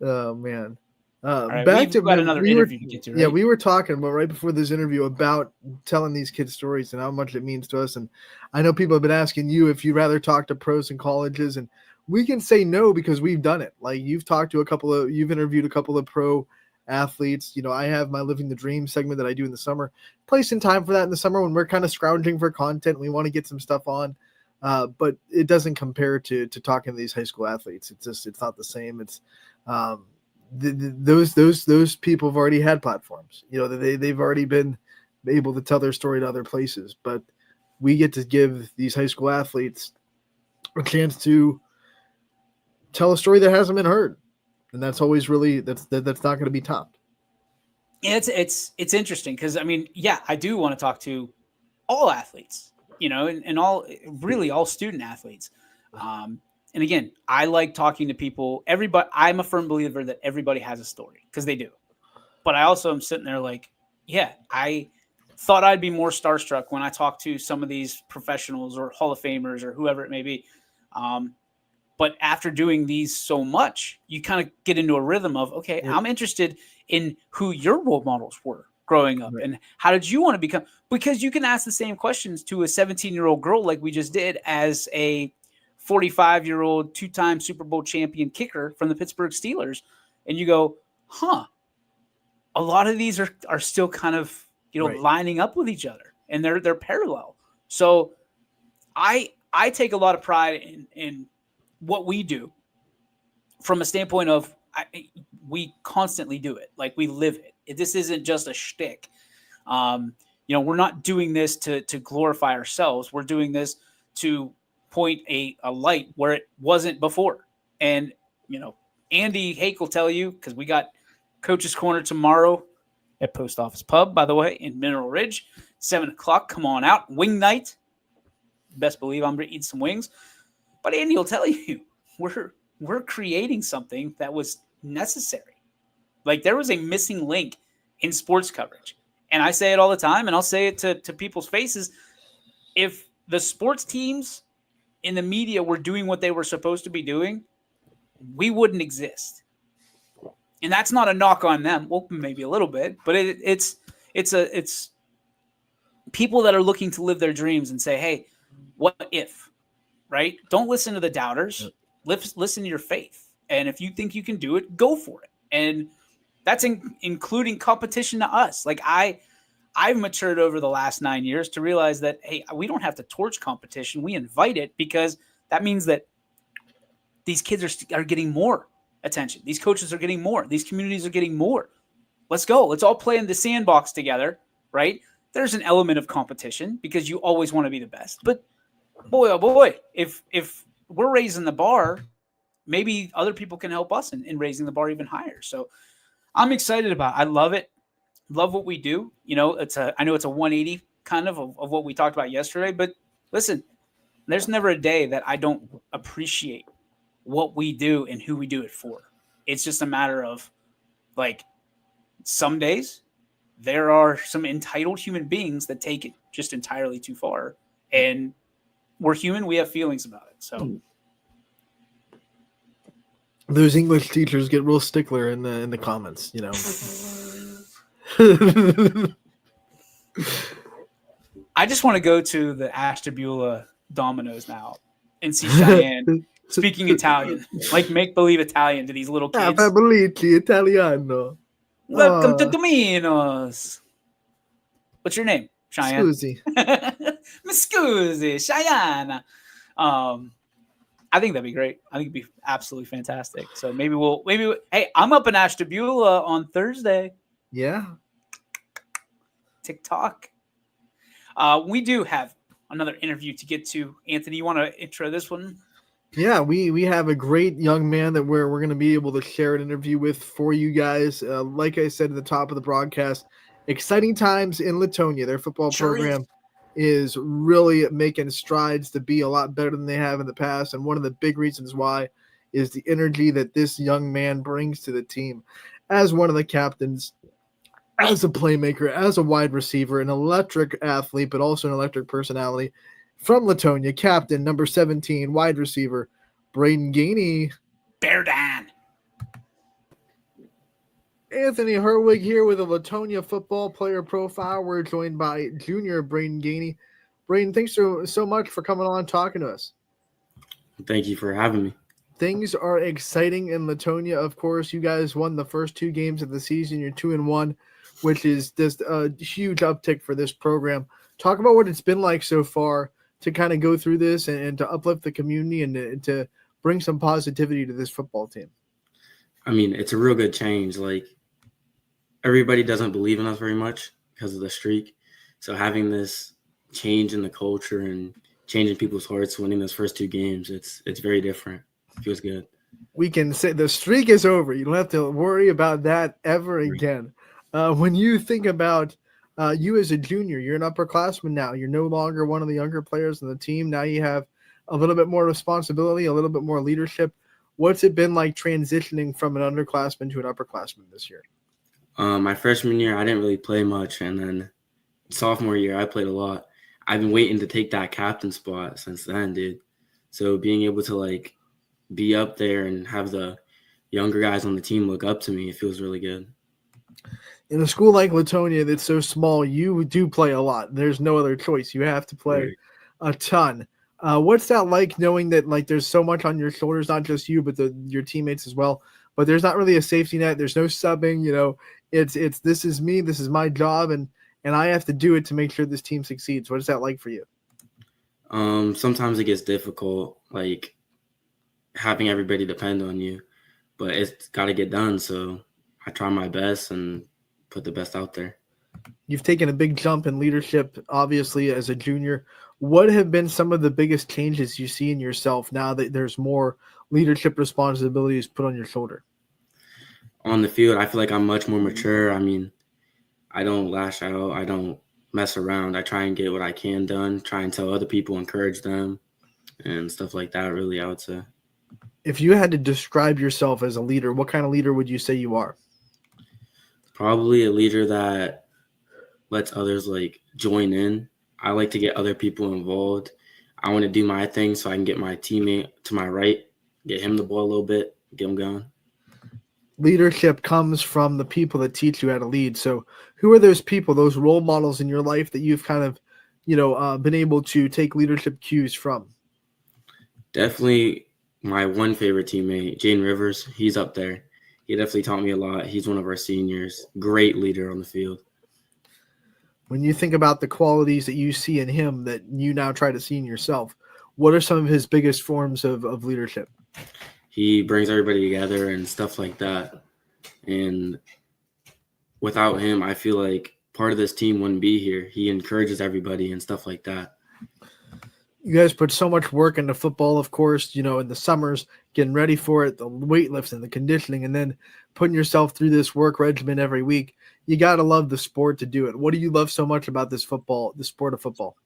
Oh man. Right, back to another interview to get to. Right? Yeah, we were talking about right before this interview about telling these kids stories and how much it means to us. And I know people have been asking you if you'd rather talk to pros and colleges, and we can say no because we've done it. Like you've interviewed a couple of pro athletes. I have my Living the Dream segment that I do in the summer. Place and time for that in the summer when we're kind of scrounging for content. We want to get some stuff on, but it doesn't compare to talking to th's high school athletes. It's not the same. It's those people have already had platforms. They've already been able to tell their story to other places, but we get to give these high school athletes a chance to tell a story that hasn't been heard, and that's always really that's not going to be topped. Yeah, it's interesting because I do want to talk to all athletes, and all student athletes. And again, I like talking to people. I'm a firm believer that everybody has a story because they do. But I also am sitting there like, yeah, I thought I'd be more starstruck when I talk to some of these professionals or Hall of Famers or whoever it may be. But after doing these so much, you kind of get into a rhythm of, okay, I'm interested in who your role models were growing up and how did you want to become? Because you can ask the same questions to a 17-year-old girl like we just did as a 45-year-old two-time Super Bowl champion kicker from the Pittsburgh Steelers. And you go, a lot of these are still kind of, lining up with each other and they're parallel. So I take a lot of pride in what we do from a standpoint of we constantly do it. Like we live it. This isn't just a shtick. We're not doing this to glorify ourselves. We're doing this to point a light where it wasn't before. And, Andy Hake will tell you, because we got Coach's Corner tomorrow at Post Office Pub, by the way, in Mineral Ridge, 7:00. Come on out. Wing night. Best believe I'm going to eat some wings. But Andy will tell you, we're creating something that was necessary. Like there was a missing link in sports coverage. And I say it all the time, and I'll say it to people's faces. If the sports teams in the media were doing what they were supposed to be doing, we wouldn't exist. And that's not a knock on them. Well, maybe a little bit, but it's people that are looking to live their dreams and say, hey, what if, right? Don't listen to the doubters. Listen to your faith. And if you think you can do it, go for it. And that's including competition to us. Like I've matured over the last 9 years to realize that, hey, we don't have to torch competition. We invite it because that means that these kids are getting more attention. These coaches are getting more. These communities are getting more. Let's go. Let's all play in the sandbox together, right? There's an element of competition because you always want to be the best. But boy, oh boy, if we're raising the bar, maybe other people can help us in raising the bar even higher. So I'm excited about it. I love it. Love what we do. I know it's a 180 kind of what we talked about yesterday, but listen, there's never a day that I don't appreciate what we do and who we do it for. It's just a matter of like some days there are some entitled human beings that take it just entirely too far, and we're human. We have feelings about it. So those English teachers get real stickler in the comments, I just want to go to the Ashtabula Domino's now and see Cheyenne speaking Italian, like make-believe Italian to these little kids. Italiano. Welcome to Domino's. What's your name? Cheyenne. Scusi. Scusi, Cheyenne. I think that'd be great. I think it'd be absolutely fantastic. So maybe hey, I'm up in Ashtabula on Thursday. Yeah. TikTok. We do have another interview to get to. Anthony, you want to intro this one? Yeah, we have a great young man that we're going to be able to share an interview with for you guys. Like I said at the top of the broadcast, exciting times in Latonia. Their football program is really making strides to be a lot better than they have in the past. And one of the big reasons why is the energy that this young man brings to the team as one of the captains, as a playmaker, as a wide receiver, an electric athlete, but also an electric personality. From Latonia, captain, number 17, wide receiver, Braden Gainey. Bear down. Anthony Herwig here with a Latonia football player profile. We're joined by junior Braden Gainey. Braden, thanks so much for coming on and talking to us. Thank you for having me. Things are exciting in Latonia. Of course, you guys won the first 2 games of the season. You're 2-1, which is just a huge uptick for this program. Talk about what it's been like so far to kind of go through this and to uplift the community and to bring some positivity to this football team. I mean, it's a real good change. Like, everybody doesn't believe in us very much because of the streak. So having this change in the culture and changing people's hearts, winning those first 2 games, it's very different. It feels good. We can say the streak is over. You don't have to worry about that ever again. When you think about you as a junior, you're an upperclassman now. You're no longer one of the younger players on the team. Now you have a little bit more responsibility, a little bit more leadership. What's it been like transitioning from an underclassman to an upperclassman this year? My freshman year, I didn't really play much. And then sophomore year, I played a lot. I've been waiting to take that captain spot since then, dude. So being able to, like, be up there and have the younger guys on the team look up to me, it feels really good. In a school like Latonia that's so small, you do play a lot. There's no other choice. You have to play a ton. What's that like, knowing that, like, there's so much on your shoulders, not just you, but your teammates as well? But there's not really a safety net. There's no subbing. You know, it's this is me. This is my job, and I have to do it to make sure this team succeeds. What is that like for you? Sometimes it gets difficult, like having everybody depend on you, but it's got to get done. So I try my best and put the best out there. You've taken a big jump in leadership, obviously, as a junior. What have been some of the biggest changes you see in yourself now that there's more leadership responsibilities put on your shoulder? On the field, I feel like I'm much more mature. I mean, I don't lash out. I don't mess around. I try and get what I can done, try and tell other people, encourage them, and stuff like that, really, I would say. If you had to describe yourself as a leader, what kind of leader would you say you are? Probably a leader that lets others, like, join in. I like to get other people involved. I want to do my thing so I can get my teammate to my right, get him the ball a little bit, get him going. Leadership comes from the people that teach you how to lead. So who are those people, those role models in your life that you've kind of, been able to take leadership cues from? Definitely my one favorite teammate, Jane Rivers. He's up there. He definitely taught me a lot. He's one of our seniors. Great leader on the field. When you think about the qualities that you see in him that you now try to see in yourself, what are some of his biggest forms of leadership? He brings everybody together and stuff like that. And without him, I feel like part of this team wouldn't be here. He encourages everybody and stuff like that. You guys put so much work into football, of course, in the summers, getting ready for it, the weightlifting, the conditioning, and then putting yourself through this work regimen every week. You got to love the sport to do it. What do you love so much about the sport of football?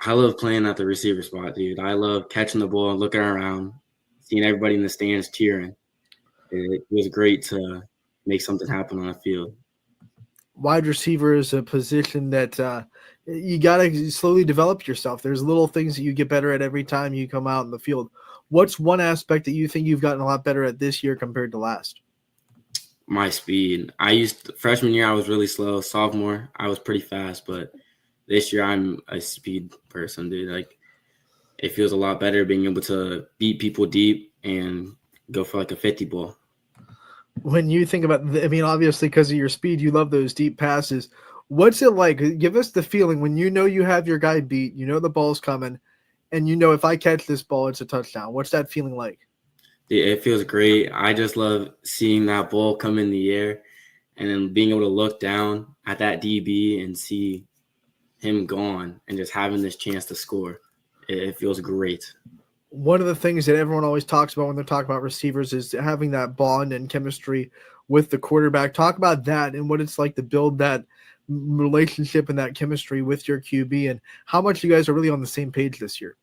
I love playing at the receiver spot, dude. I love catching the ball and looking around, seeing everybody in the stands cheering. It was great to make something happen on the field. Wide receiver is a position that you got to slowly develop yourself. There's little things that you get better at every time you come out in the field. What's one aspect that you think you've gotten a lot better at this year compared to last? My speed. Freshman year, I was really slow. Sophomore, I was pretty fast, but this year I'm a speed person, dude. Like, it feels a lot better being able to beat people deep and go for like a 50 ball. When you think about, obviously because of your speed, you love those deep passes. What's it like? Give us the feeling when you have your guy beat, the ball's coming, and if I catch this ball, it's a touchdown. What's that feeling like? It feels great. I just love seeing that ball come in the air and then being able to look down at that DB and see him gone and just having this chance to score. It feels great. One of the things that everyone always talks about when they're talking about receivers is having that bond and chemistry with the quarterback. Talk about that and what it's like to build that relationship and that chemistry with your QB, and how much you guys are really on the same page this year.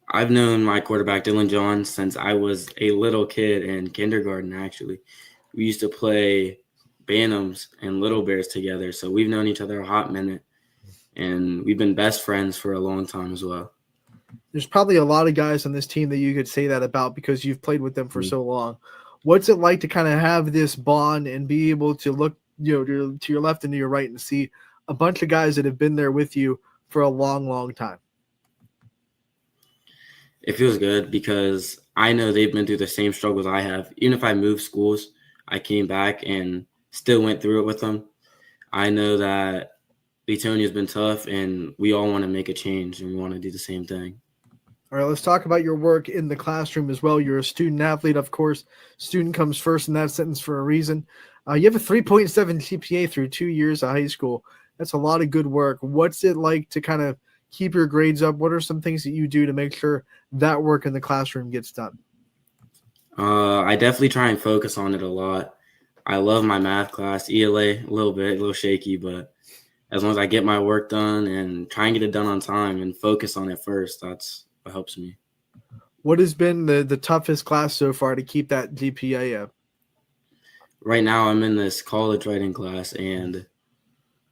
I've known my quarterback, Dylan John, since I was a little kid in kindergarten, actually. We used to play Bantams and Little Bears together, so we've known each other a hot minute, and we've been best friends for a long time as well. There's probably a lot of guys on this team that you could say that about because you've played with them for so long. What's it like to kind of have this bond and be able to look, to your left and to your right and see a bunch of guys that have been there with you for a long, long time? It feels good because I know they've been through the same struggles I have. Even if I moved schools, I came back and still went through it with them. I know that Latonia has been tough, and we all want to make a change, and we want to do the same thing. All right, let's talk about your work in the classroom as well. You're a student athlete, of course. Student comes first in that sentence for a reason. You have a 3.7 GPA through 2 years of high school. That's a lot of good work. What's it like to kind of keep your grades up? What are some things that you do to make sure that work in the classroom gets done? I definitely try and focus on it a lot. I love my math class. ELA, a little shaky, but as long as I get my work done and try and get it done on time and focus on it first, that's what helps me. What has been the toughest class so far to keep that GPA up? Right now I'm in this college writing class, and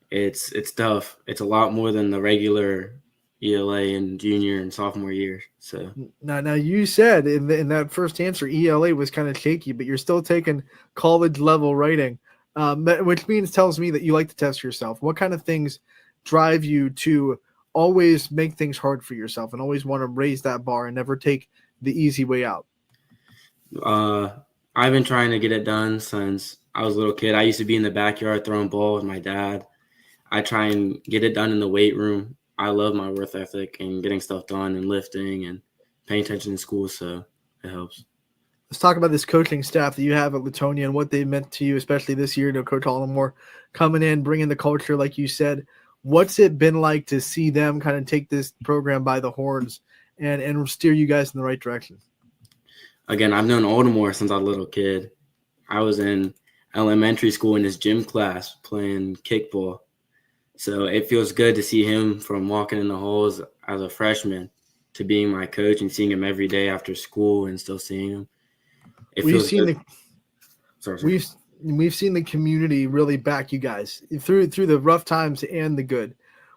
it's tough. It's a lot more than the regular ELA in junior and sophomore year. So now you said in that first answer, ELA was kind of shaky, but you're still taking college level writing, which tells me that you like to test yourself. What kind of things drive you to always make things hard for yourself and always want to raise that bar and never take the easy way out? I've been trying to get it done since I was a little kid. I used to be in the backyard throwing ball with my dad. I try and get it done in the weight room. I love my work ethic and getting stuff done and lifting and paying attention in school, so it helps. Let's talk about this coaching staff that you have at Latonia and what they meant to you, especially this year. Coach Allamore coming in, bringing the culture, like you said. What's it been like to see them kind of take this program by the horns and steer you guys in the right direction? Again, I've known Aldermore since I was a little kid. I was in elementary school in his gym class playing kickball. So it feels good to see him from walking in the halls as a freshman to being my coach and seeing him every day after school and still seeing him. We've seen the community really back you guys through the rough times and the good.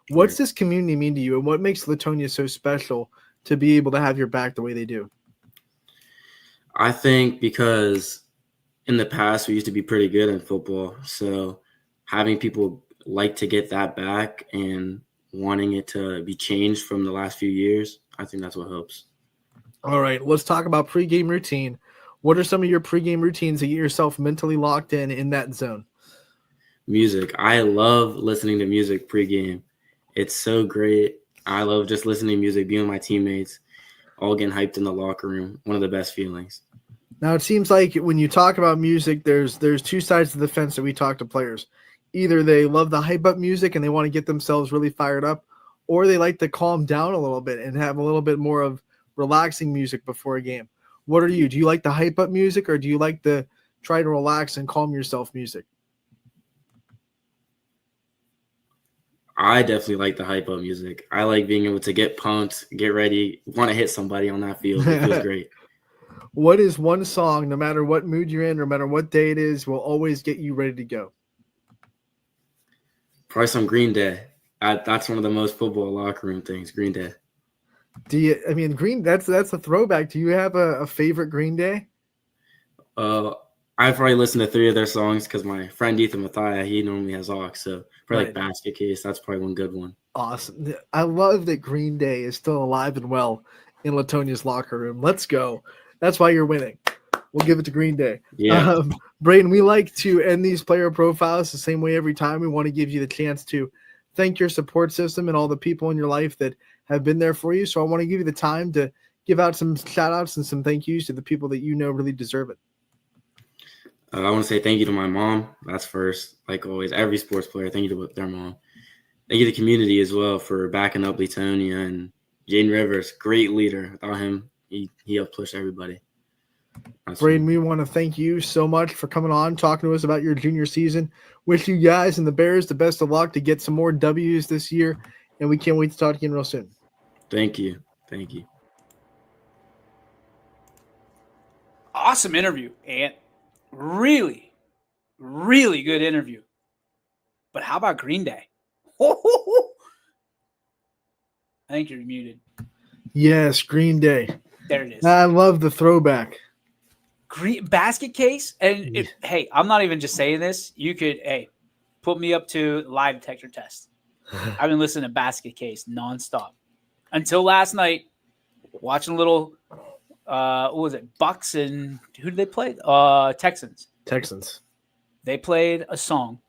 What's this community mean to you, and what makes Latonia so special to be able to have your back the way they do? I think because in the past we used to be pretty good in football, so having people like to get that back and wanting it to be changed from the last few years, I think that's what helps. All right, let's talk about pregame routine. What are some of your pregame routines to get yourself mentally locked in that zone? Music. I love listening to music pregame. It's so great. I love just listening to music, being with my teammates, all getting hyped in the locker room. One of the best feelings. Now, it seems like when you talk about music, there's two sides of the fence that we talk to players. Either they love the hype up music and they want to get themselves really fired up, or they like to calm down a little bit and have a little bit more of relaxing music before a game. What are you? Do you like the hype up music, or do you like the try to relax and calm yourself music? I definitely like the hype up music. I like being able to get pumped, get ready, want to hit somebody on that field. It feels great. What is one song, no matter what mood you're in, no matter what day it is, will always get you ready to go? Probably some Green Day. That's one of the most football locker room things, Green Day. That's a throwback. Do you have a favorite Green Day? I've probably listened to 3 of their songs because my friend Ethan Mathia, he normally has aux, so probably like Basket Case. That's probably one good one. Awesome. I love that Green Day is still alive and well in Latonia's locker room. Let's go. That's why you're winning. We'll give it to Green Day. Yeah. Braden, we like to end these player profiles the same way every time. We want to give you the chance to thank your support system and all the people in your life that have been there for you. So I want to give you the time to give out some shout outs and some thank yous to the people that you know really deserve it. I want to say thank you to my mom. That's first. Like always, every sports player, thank you to their mom. Thank you to the community as well for backing up Latonia, and Jaden Rivers, great leader. Without him, he helped push everybody. Braden, we want to thank you so much for coming on, talking to us about your junior season. Wish you guys and the Bears the best of luck to get some more W's this year, and we can't wait to talk again real soon. Thank you. Thank you. Awesome interview, Ant. Really, really good interview. But how about Green Day? I think you're muted. Yes, Green Day. There it is. I love the throwback. Basket Case. And hey, I'm not even just saying this. You could, put me up to lie detector test. I've been listening to Basket Case nonstop until last night, watching a little, what was it? Bucks and who did they play? Texans. They played a song.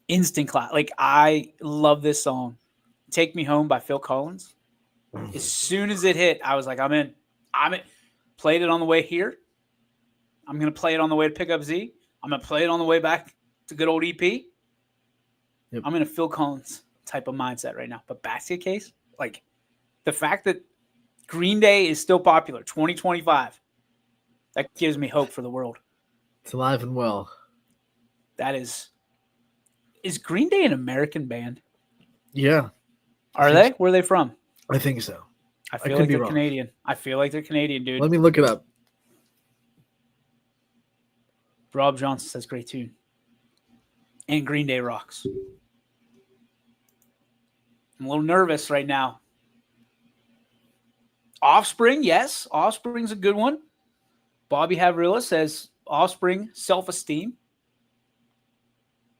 Instant class. Like, I love this song. Take Me Home by Phil Collins. As soon as it hit, I was like, I'm in. Played it on the way here. I'm going to play it on the way to pick up Z. I'm going to play it on the way back to good old EP. Yep. I'm in a Phil Collins type of mindset right now. But Basket Case, like the fact that Green Day is still popular, 2025, that gives me hope for the world. It's alive and well. That is Green Day an American band? Yeah. Are they? Where are they from? I think so. I feel like they're Canadian. I feel like they're Canadian, dude. Let me look it up. Rob Johnson says great tune. And Green Day rocks. I'm a little nervous right now. Offspring, yes. Offspring's a good one. Bobby Havrilla says Offspring, self-esteem.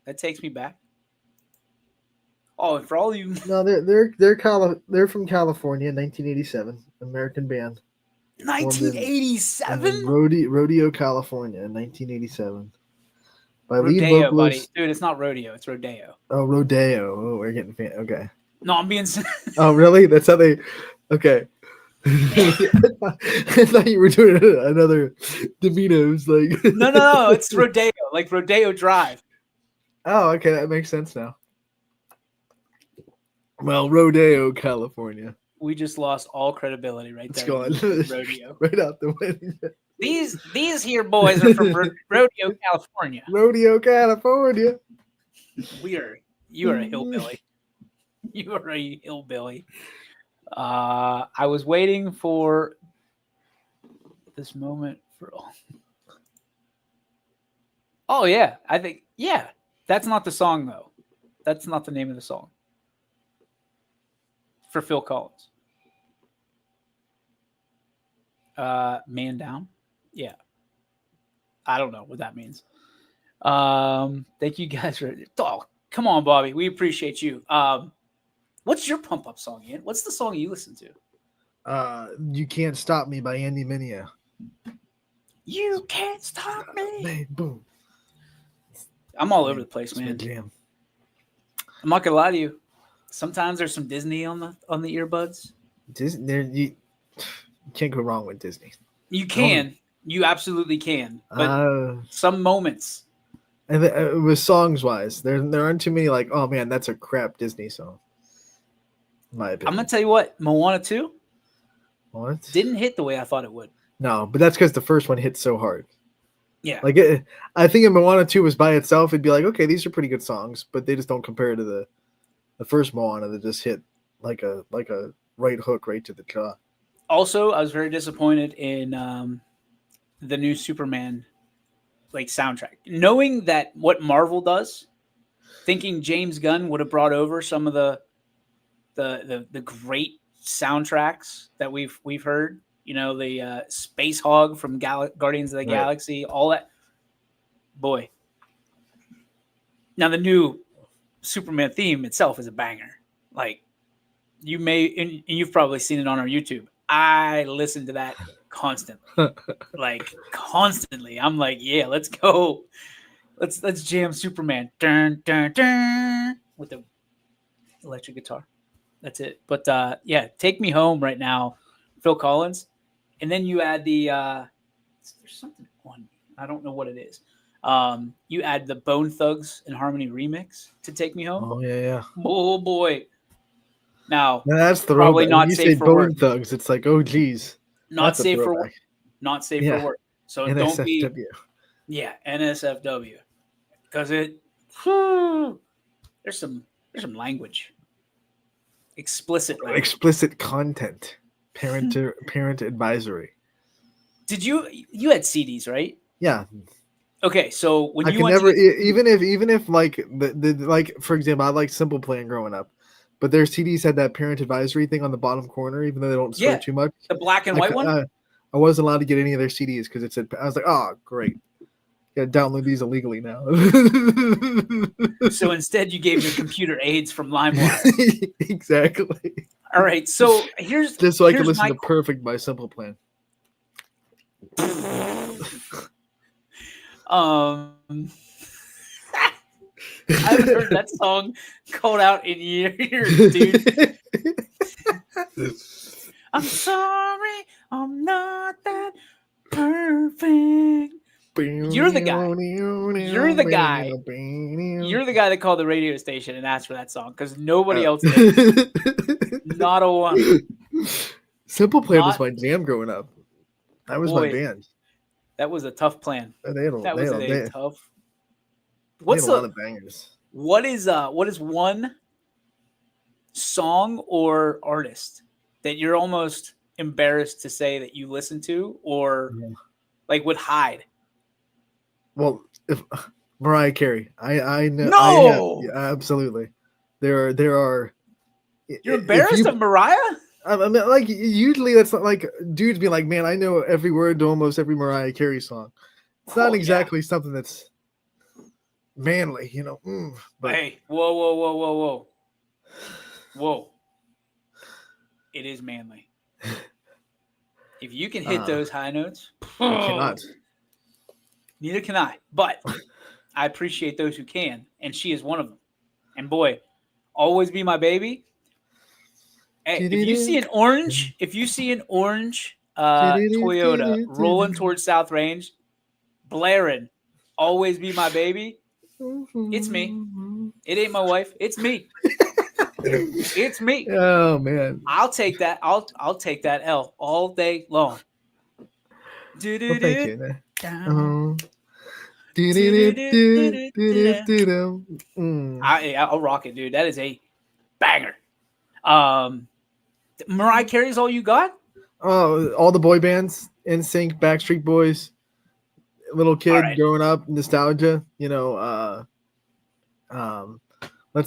That takes me back. Oh, and for all you... No, they're from California, 1987. American band. 1987? Rodeo, California, 1987. By Rodeo, lead vocalist, buddy. Dude, it's not rodeo. It's rodeo. Oh, Rodeo. Oh, we're getting fan. Okay. No, I'm being... Oh, really? That's how they... Okay. I thought you were doing another Domino's. Like. No. It's Rodeo. Like Rodeo Drive. Oh, okay. That makes sense now. Well, Rodeo, California. We just lost all credibility right there. It's gone. Rodeo. Right out the window. These here boys are from Rodeo, California. Rodeo, California. You are a hillbilly. You are a hillbilly. I was waiting for this moment for. Oh yeah, I think that's not the song though. That's not the name of the song. For Phil Collins. Man Down? Yeah. I don't know what that means. Thank you guys for... Oh, come on, Bobby. We appreciate you. What's your pump-up song, Ian? What's the song you listen to? You Can't Stop Me by Andy Mineo. You can't stop me. Man, boom. I'm all over the place, man. Jam. I'm not going to lie to you. Sometimes there's some Disney on the earbuds. Disney, you can't go wrong with Disney. You can. You absolutely can. But some moments. And it was songs-wise. There aren't too many like, oh, man, that's a crap Disney song. In my opinion. I'm going to tell you what. Moana 2 What? didn't hit the way I thought it would. No, but that's because the first one hit so hard. Yeah. Like I think if Moana 2 was by itself, it'd be like, okay, these are pretty good songs, but they just don't compare to the first Moana that just hit like a right hook right to the jaw. Also, I was very disappointed in the new Superman soundtrack. Knowing that what Marvel does, thinking James Gunn would have brought over some of the great soundtracks that we've heard. You know, the Space Hog from Guardians of the Galaxy, all that. Boy. Now the new Superman theme itself is a banger. Like, you may, and you've probably seen it on our YouTube. I listen to that constantly. Constantly. I'm like, yeah, let's go. Let's jam Superman. Dun, dun, dun, with the electric guitar. That's it. But Take Me Home right now, Phil Collins. And then you add the there's something on, I don't know what it is. You add the Bone Thugs and Harmony remix to Take Me Home. Oh yeah. Oh boy. Now that's the probably not you safe say for Bone work. Thugs. It's like, oh geez, Not safe for work. not safe Yeah. for work. So don't be, NSFW. NSFW, because there's some language, explicit language. Explicit content. Parent advisory. Did you had CDs, right? Yeah. Okay, so when I you can went never to get, even if like the like for example, I like Simple Plan growing up, but their CDs had that parent advisory thing on the bottom corner, even though they don't swear Yeah. too much. the black and white one, I wasn't allowed to get any of their CDs because it said, I was like, oh great, gotta download these illegally now. so instead you gave your computer AIDS from LimeWire. Exactly. All right, so here's Just so I could here's listen my to Perfect by Simple Plan. I haven't heard that song called out in years, dude. I'm sorry, I'm not that perfect. You're the guy. You're the guy. You're the guy that called the radio station and asked for that song because nobody else did. Not a one. Simple Plan was Not- my jam growing up. That was my Boy. band. That was a tough plan. They had a, That they was had a, a they, tough. they What's had a lot the of bangers. what is one song or artist that you're almost embarrassed to say that you listen to or like would hide? Well, if Mariah Carey, I know. No! Yeah, absolutely. There are. You're embarrassed of Mariah? I mean, like usually that's not like dudes be like, man, I know every word to almost every Mariah Carey song. It's not Oh, yeah. exactly something that's manly, But Hey, whoa. It is manly. If you can hit those high notes, I cannot. neither can I. But I appreciate those who can, and she is one of them. And boy, always be my baby. Hey, if you see an orange Toyota rolling towards South Range, blaring, always be my baby. It's me. It ain't my wife. It's me. It's me. Oh man. I'll take that. I'll take that L all day long. Well, thank you. I'll rock it, dude. That is a banger. Mariah Carey's all you got? Oh, all the boy bands, NSYNC, Backstreet Boys, little kid right. growing up, nostalgia. Let's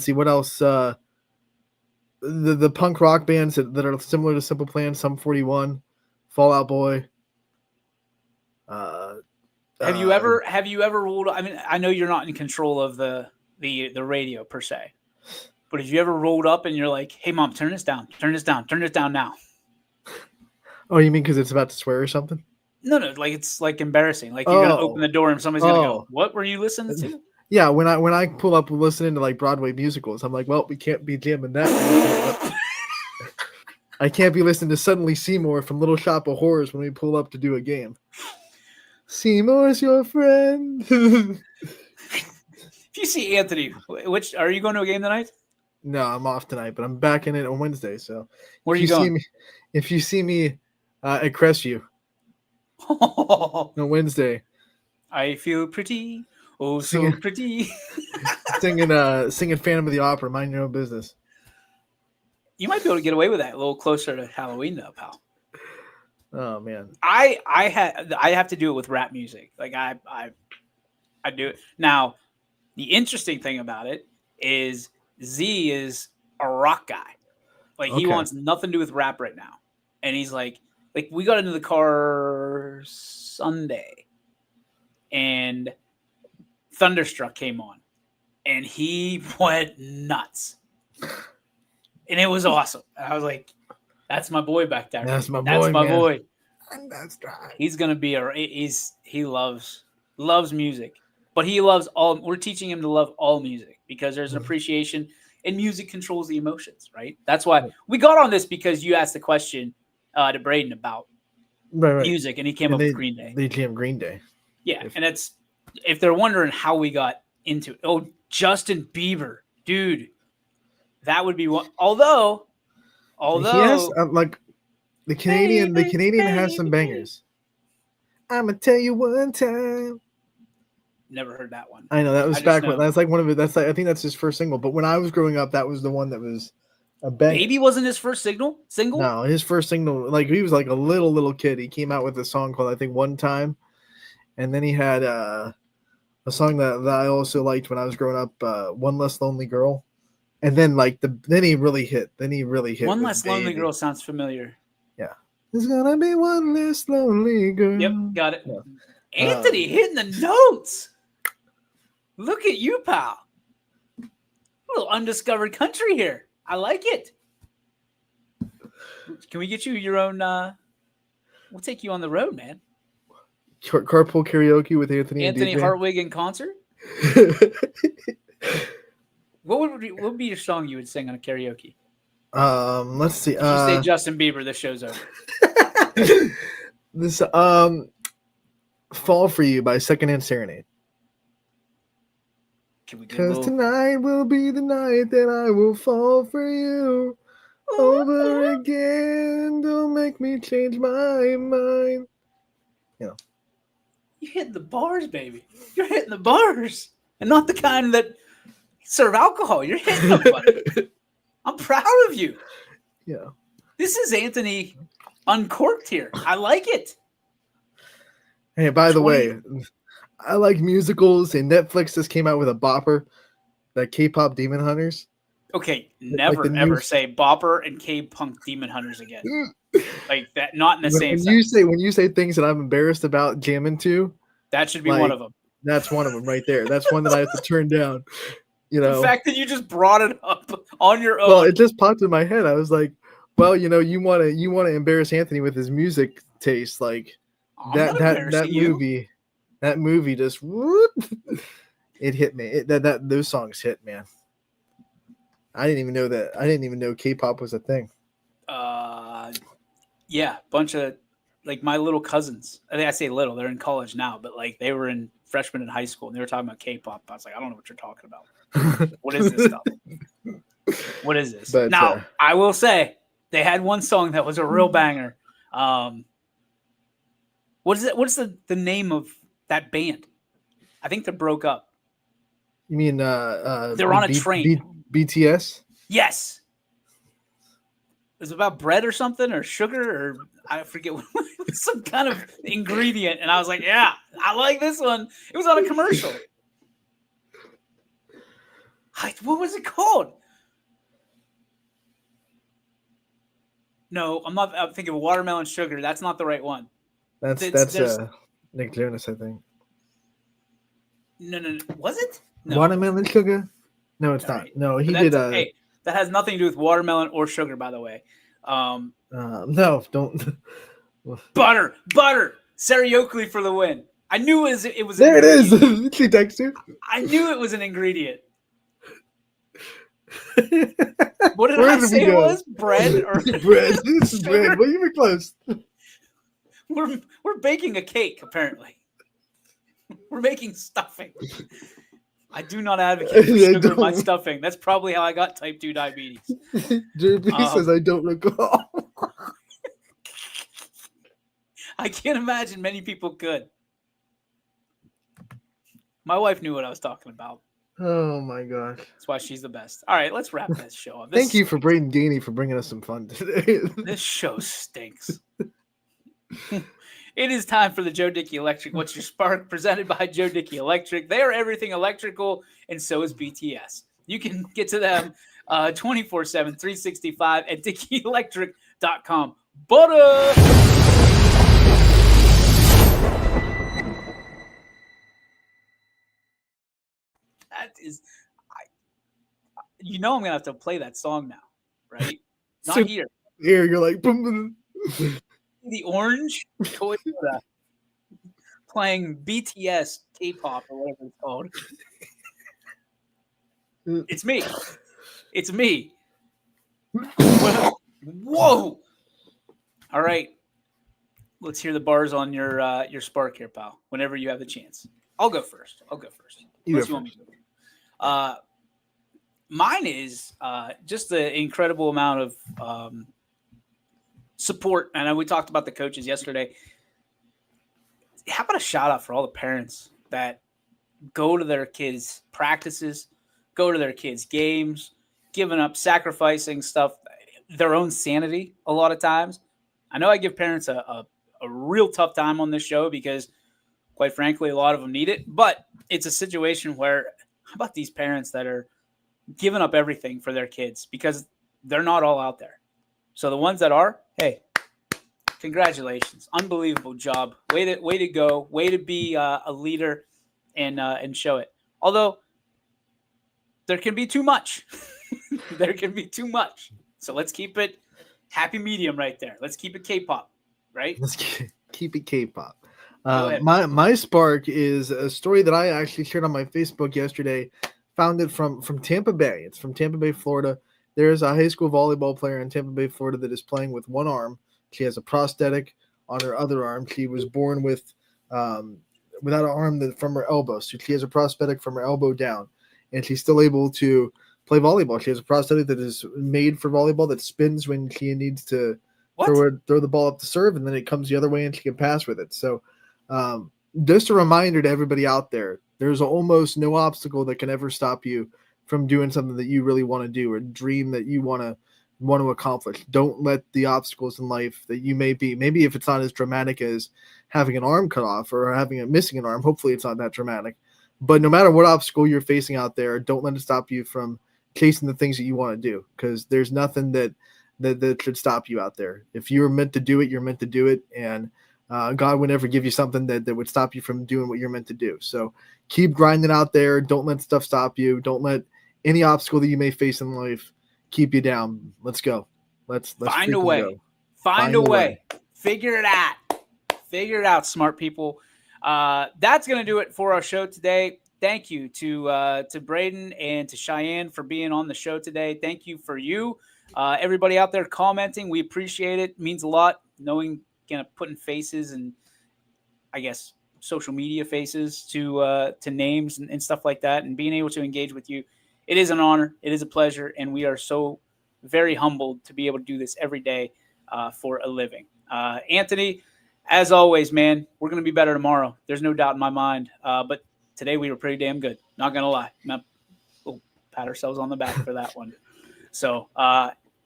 see what else. The punk rock bands that are similar to Simple Plan, Sum 41, Fall Out Boy. Have you ever rolled? I mean, I know you're not in control of the radio per se, but have you ever rolled up and you're like, "Hey, mom, turn this down now." Oh, you mean because it's about to swear or something? No, like it's like embarrassing. Like you're gonna open the door and somebody's gonna go, "What were you listening to?" Yeah, when I pull up listening to like Broadway musicals, I'm like, well, we can't be jamming that. I can't be listening to Suddenly Seymour from Little Shop of Horrors when we pull up to do a game. Seymour's your friend. If you see Anthony, which are you going to a game tonight? No, I'm off tonight, but I'm back in it on Wednesday. So Where are you going? If you see me at Crestview on Wednesday, I feel pretty, oh so pretty. singing Phantom of the Opera, Mind Your Own Business. You might be able to get away with that a little closer to Halloween, though, pal. Oh man, I have to do it with rap music. Like I do it now. The interesting thing about it is Z is a rock guy. Like he wants nothing to do with rap right now, and he's like we got into the car Sunday, and Thunderstruck came on, and he went nuts. And it was awesome. I was like, that's my boy back there. That's my boy. That's right. He's going to be he loves music, but he loves we're teaching him to love all music because there's an appreciation and music controls the emotions, right? That's why we got on this because you asked the question to Braden about music and he came up with Green Day. They jammed Green Day. Yeah. And if they're wondering how we got into it. Oh, Justin Bieber, dude. That would be one. Although he has, like the Canadian has some bangers. I'ma tell you one time. Never heard that one. I know that was I just back know. when that's like one of it. That's like I think that's his first single. But when I was growing up, that was the one that was a bang. Baby wasn't his first single. No, his first single, like he was like a little kid. He came out with a song called I think One Time, and then he had a song that I also liked when I was growing up, One Less Lonely Girl, and then then he really hit. One Less Lonely Girl sounds familiar. Yeah, there's gonna be one less lonely girl. Yep, got it. Yeah. Anthony hitting the notes. Look at you, pal. A little undiscovered country here. I like it. Can we get you your own? We'll take you on the road, man. Carpool karaoke with Anthony and DJ. Hartwig in concert. What would be your song you would sing on a karaoke? Let's see. If you say Justin Bieber, the show's over. This "Fall for You" by Secondhand Serenade. Can we get Because tonight will be the night that I will fall for you over again. Don't make me change my mind. You know. You hitting the bars, baby. You're hitting the bars. And not the kind that serve alcohol. You're hitting them, buddy. I'm proud of you. Yeah. This is Anthony uncorked here. I like it. Hey, by the way, I like musicals, and Netflix just came out with a bopper, that K-pop Demon Hunters. Okay, never ever say Bopper and K-Punk Demon Hunters again. Like that, not in the same sentence. When you say things that I'm embarrassed about jamming to, that should be one of them. That's one of them right there. That's one that I have to turn down. You know, the fact that you just brought it up on your own. Well, it just popped in my head. I was like, well, you know, you want to embarrass Anthony with his music taste, like that movie just whoop, it hit me. Those songs hit, man. I didn't even know K-pop was a thing. Yeah, bunch of like my little cousins. I think I say little, they're in college now, but like they were in freshmen in high school and they were talking about K-pop. I was like, I don't know what you're talking about. What is this stuff? What is this? But, now, I will say they had one song that was a real banger. What is it? What's the name of that band? I think they broke up. You mean they're on a train? BTS? Yes. It was about bread or something or sugar or I forget what some kind of ingredient. And I was like, yeah, I like this one. It was on a commercial. What was it called? No, I'm thinking of Watermelon Sugar. That's not the right one. That's Nick Jonas, I think. No. Was it? No. Watermelon Sugar? No, it's not. No, he did. Hey, that has nothing to do with watermelon or sugar, by the way. No, don't. Butter. Sarah Oakley for the win. I knew it was. There it is. She texted you. I knew it was an ingredient. What did I say it was? Bread or bread? This is bread. Well, you were close. We're baking a cake. Apparently, we're making stuffing. I do not advocate for sugar in my stuffing. That's probably how I got type 2 diabetes. JP says I don't recall. I can't imagine many people could. My wife knew what I was talking about. Oh my gosh. That's why she's the best. All right, let's wrap this show up. Thank you for Braden Gainey for bringing us some fun today. This show stinks. It is time for the Joe Dickey Electric What's Your Spark, presented by Joe Dickey Electric. They are everything electrical, and so is BTS. You can get to them 24/7, 365 at DickeyElectric.com. Butter! That is, I'm going to have to play that song now, right? Not so, here. Here, you're like, boom, boom. The orange Toyota playing BTS K-pop or whatever it's called. It's me. It's me. Whoa! All right. Let's hear the bars on your spark here, pal. Whenever you have the chance. I'll go first. Unless you want me to. Mine is just the incredible amount of support. And we talked about the coaches yesterday. how about a shout out for all the parents that go to their kids' practices, go to their kids' games, giving up, sacrificing stuff, their own sanity a lot of times. I know I give parents a real tough time on this show because, quite frankly, a lot of them need it. But it's a situation where, how about these parents that are giving up everything for their kids because they're not all out there. So the ones that are, hey, congratulations. Unbelievable job. Way to go. Way to be a leader and show it. Although there can be too much. There can be too much. So let's keep it happy medium right there. Let's keep it K-pop, right? Let's keep it K-pop. My spark is a story that I actually shared on my Facebook yesterday. Found it from Tampa Bay. It's from Tampa Bay, Florida. There's a high school volleyball player in Tampa Bay, Florida that is playing with one arm. She has a prosthetic on her other arm. She was born with without an arm from her elbow. So she has a prosthetic from her elbow down, and she's still able to play volleyball. She has a prosthetic that is made for volleyball that spins when she needs to throw the ball up to serve, and then it comes the other way and she can pass with it. So just a reminder to everybody out there, there's almost no obstacle that can ever stop you from doing something that you really want to do or dream that you want to accomplish. Don't let the obstacles in life that you maybe if it's not as dramatic as having an arm cut off or missing an arm, hopefully it's not that dramatic. But no matter what obstacle you're facing out there, don't let it stop you from chasing the things that you want to do, because there's nothing that should stop you out there. If you're meant to do it, you're meant to do it. And God would never give you something that would stop you from doing what you're meant to do. So keep grinding out there. Don't let stuff stop you. Don't let any obstacle that you may face in life keep you down. Let's go. Let's find a way. Go. Find a way. Figure it out. Figure it out, smart people. That's going to do it for our show today. Thank you to Braden and to Cheyenne for being on the show today. Thank you for everybody out there commenting. We appreciate it. It means a lot knowing, putting faces and I guess social media faces to names and stuff like that, and being able to engage with you. It is an honor. It is a pleasure. And we are so very humbled to be able to do this every day for a living. Anthony, as always, man, we're going to be better tomorrow. There's no doubt in my mind. But today we were pretty damn good. Not going to lie. We'll pat ourselves on the back for that one. So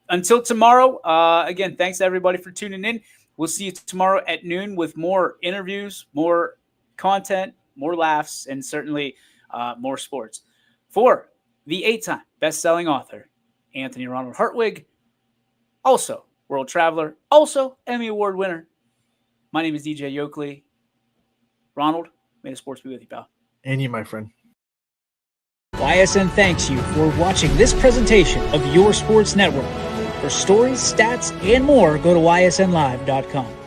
until tomorrow, again, thanks to everybody for tuning in. We'll see you tomorrow at noon with more interviews, more content, more laughs, and certainly more sports. For the 8-time best-selling author, Anthony Ronald Hartwig, also world traveler, also Emmy Award winner. My name is DJ Yokley. Ronald, may the sports be with you, pal. And you, my friend. YSN thanks you for watching this presentation of Your Sports Network. For stories, stats, and more, go to ysnlive.com.